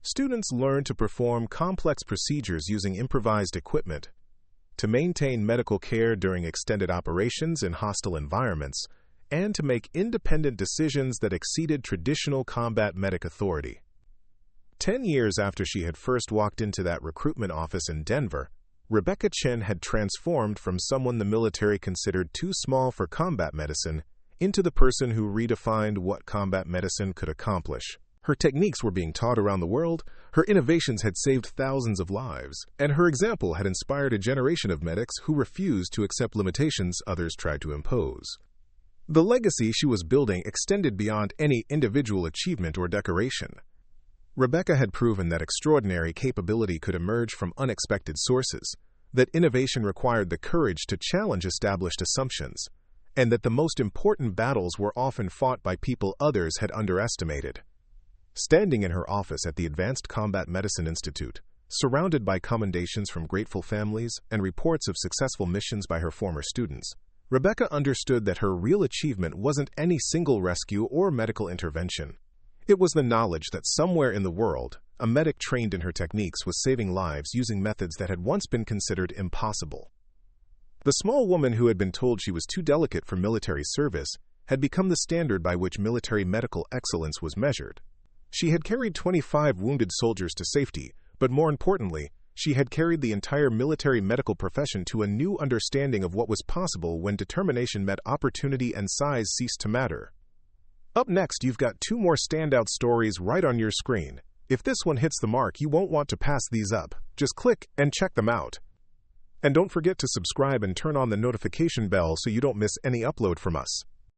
Students learned to perform complex procedures using improvised equipment, to maintain medical care during extended operations in hostile environments, and to make independent decisions that exceeded traditional combat medic authority. 10 years after she had first walked into that recruitment office in Denver, Rebecca Chen had transformed from someone the military considered too small for combat medicine into the person who redefined what combat medicine could accomplish. Her techniques were being taught around the world, her innovations had saved thousands of lives, and her example had inspired a generation of medics who refused to accept limitations others tried to impose. The legacy she was building extended beyond any individual achievement or decoration. Rebecca had proven that extraordinary capability could emerge from unexpected sources, that innovation required the courage to challenge established assumptions, and that the most important battles were often fought by people others had underestimated. Standing in her office at the Advanced Combat Medicine Institute, surrounded by commendations from grateful families and reports of successful missions by her former students, Rebecca understood that her real achievement wasn't any single rescue or medical intervention. It was the knowledge that somewhere in the world, a medic trained in her techniques was saving lives using methods that had once been considered impossible. The small woman who had been told she was too delicate for military service had become the standard by which military medical excellence was measured. She had carried 25 wounded soldiers to safety, but more importantly, she had carried the entire military medical profession to a new understanding of what was possible when determination met opportunity and size ceased to matter. Up next, you've got 2 more standout stories right on your screen. If this one hits the mark, you won't want to pass these up. Just click and check them out. And don't forget to subscribe and turn on the notification bell so you don't miss any upload from us.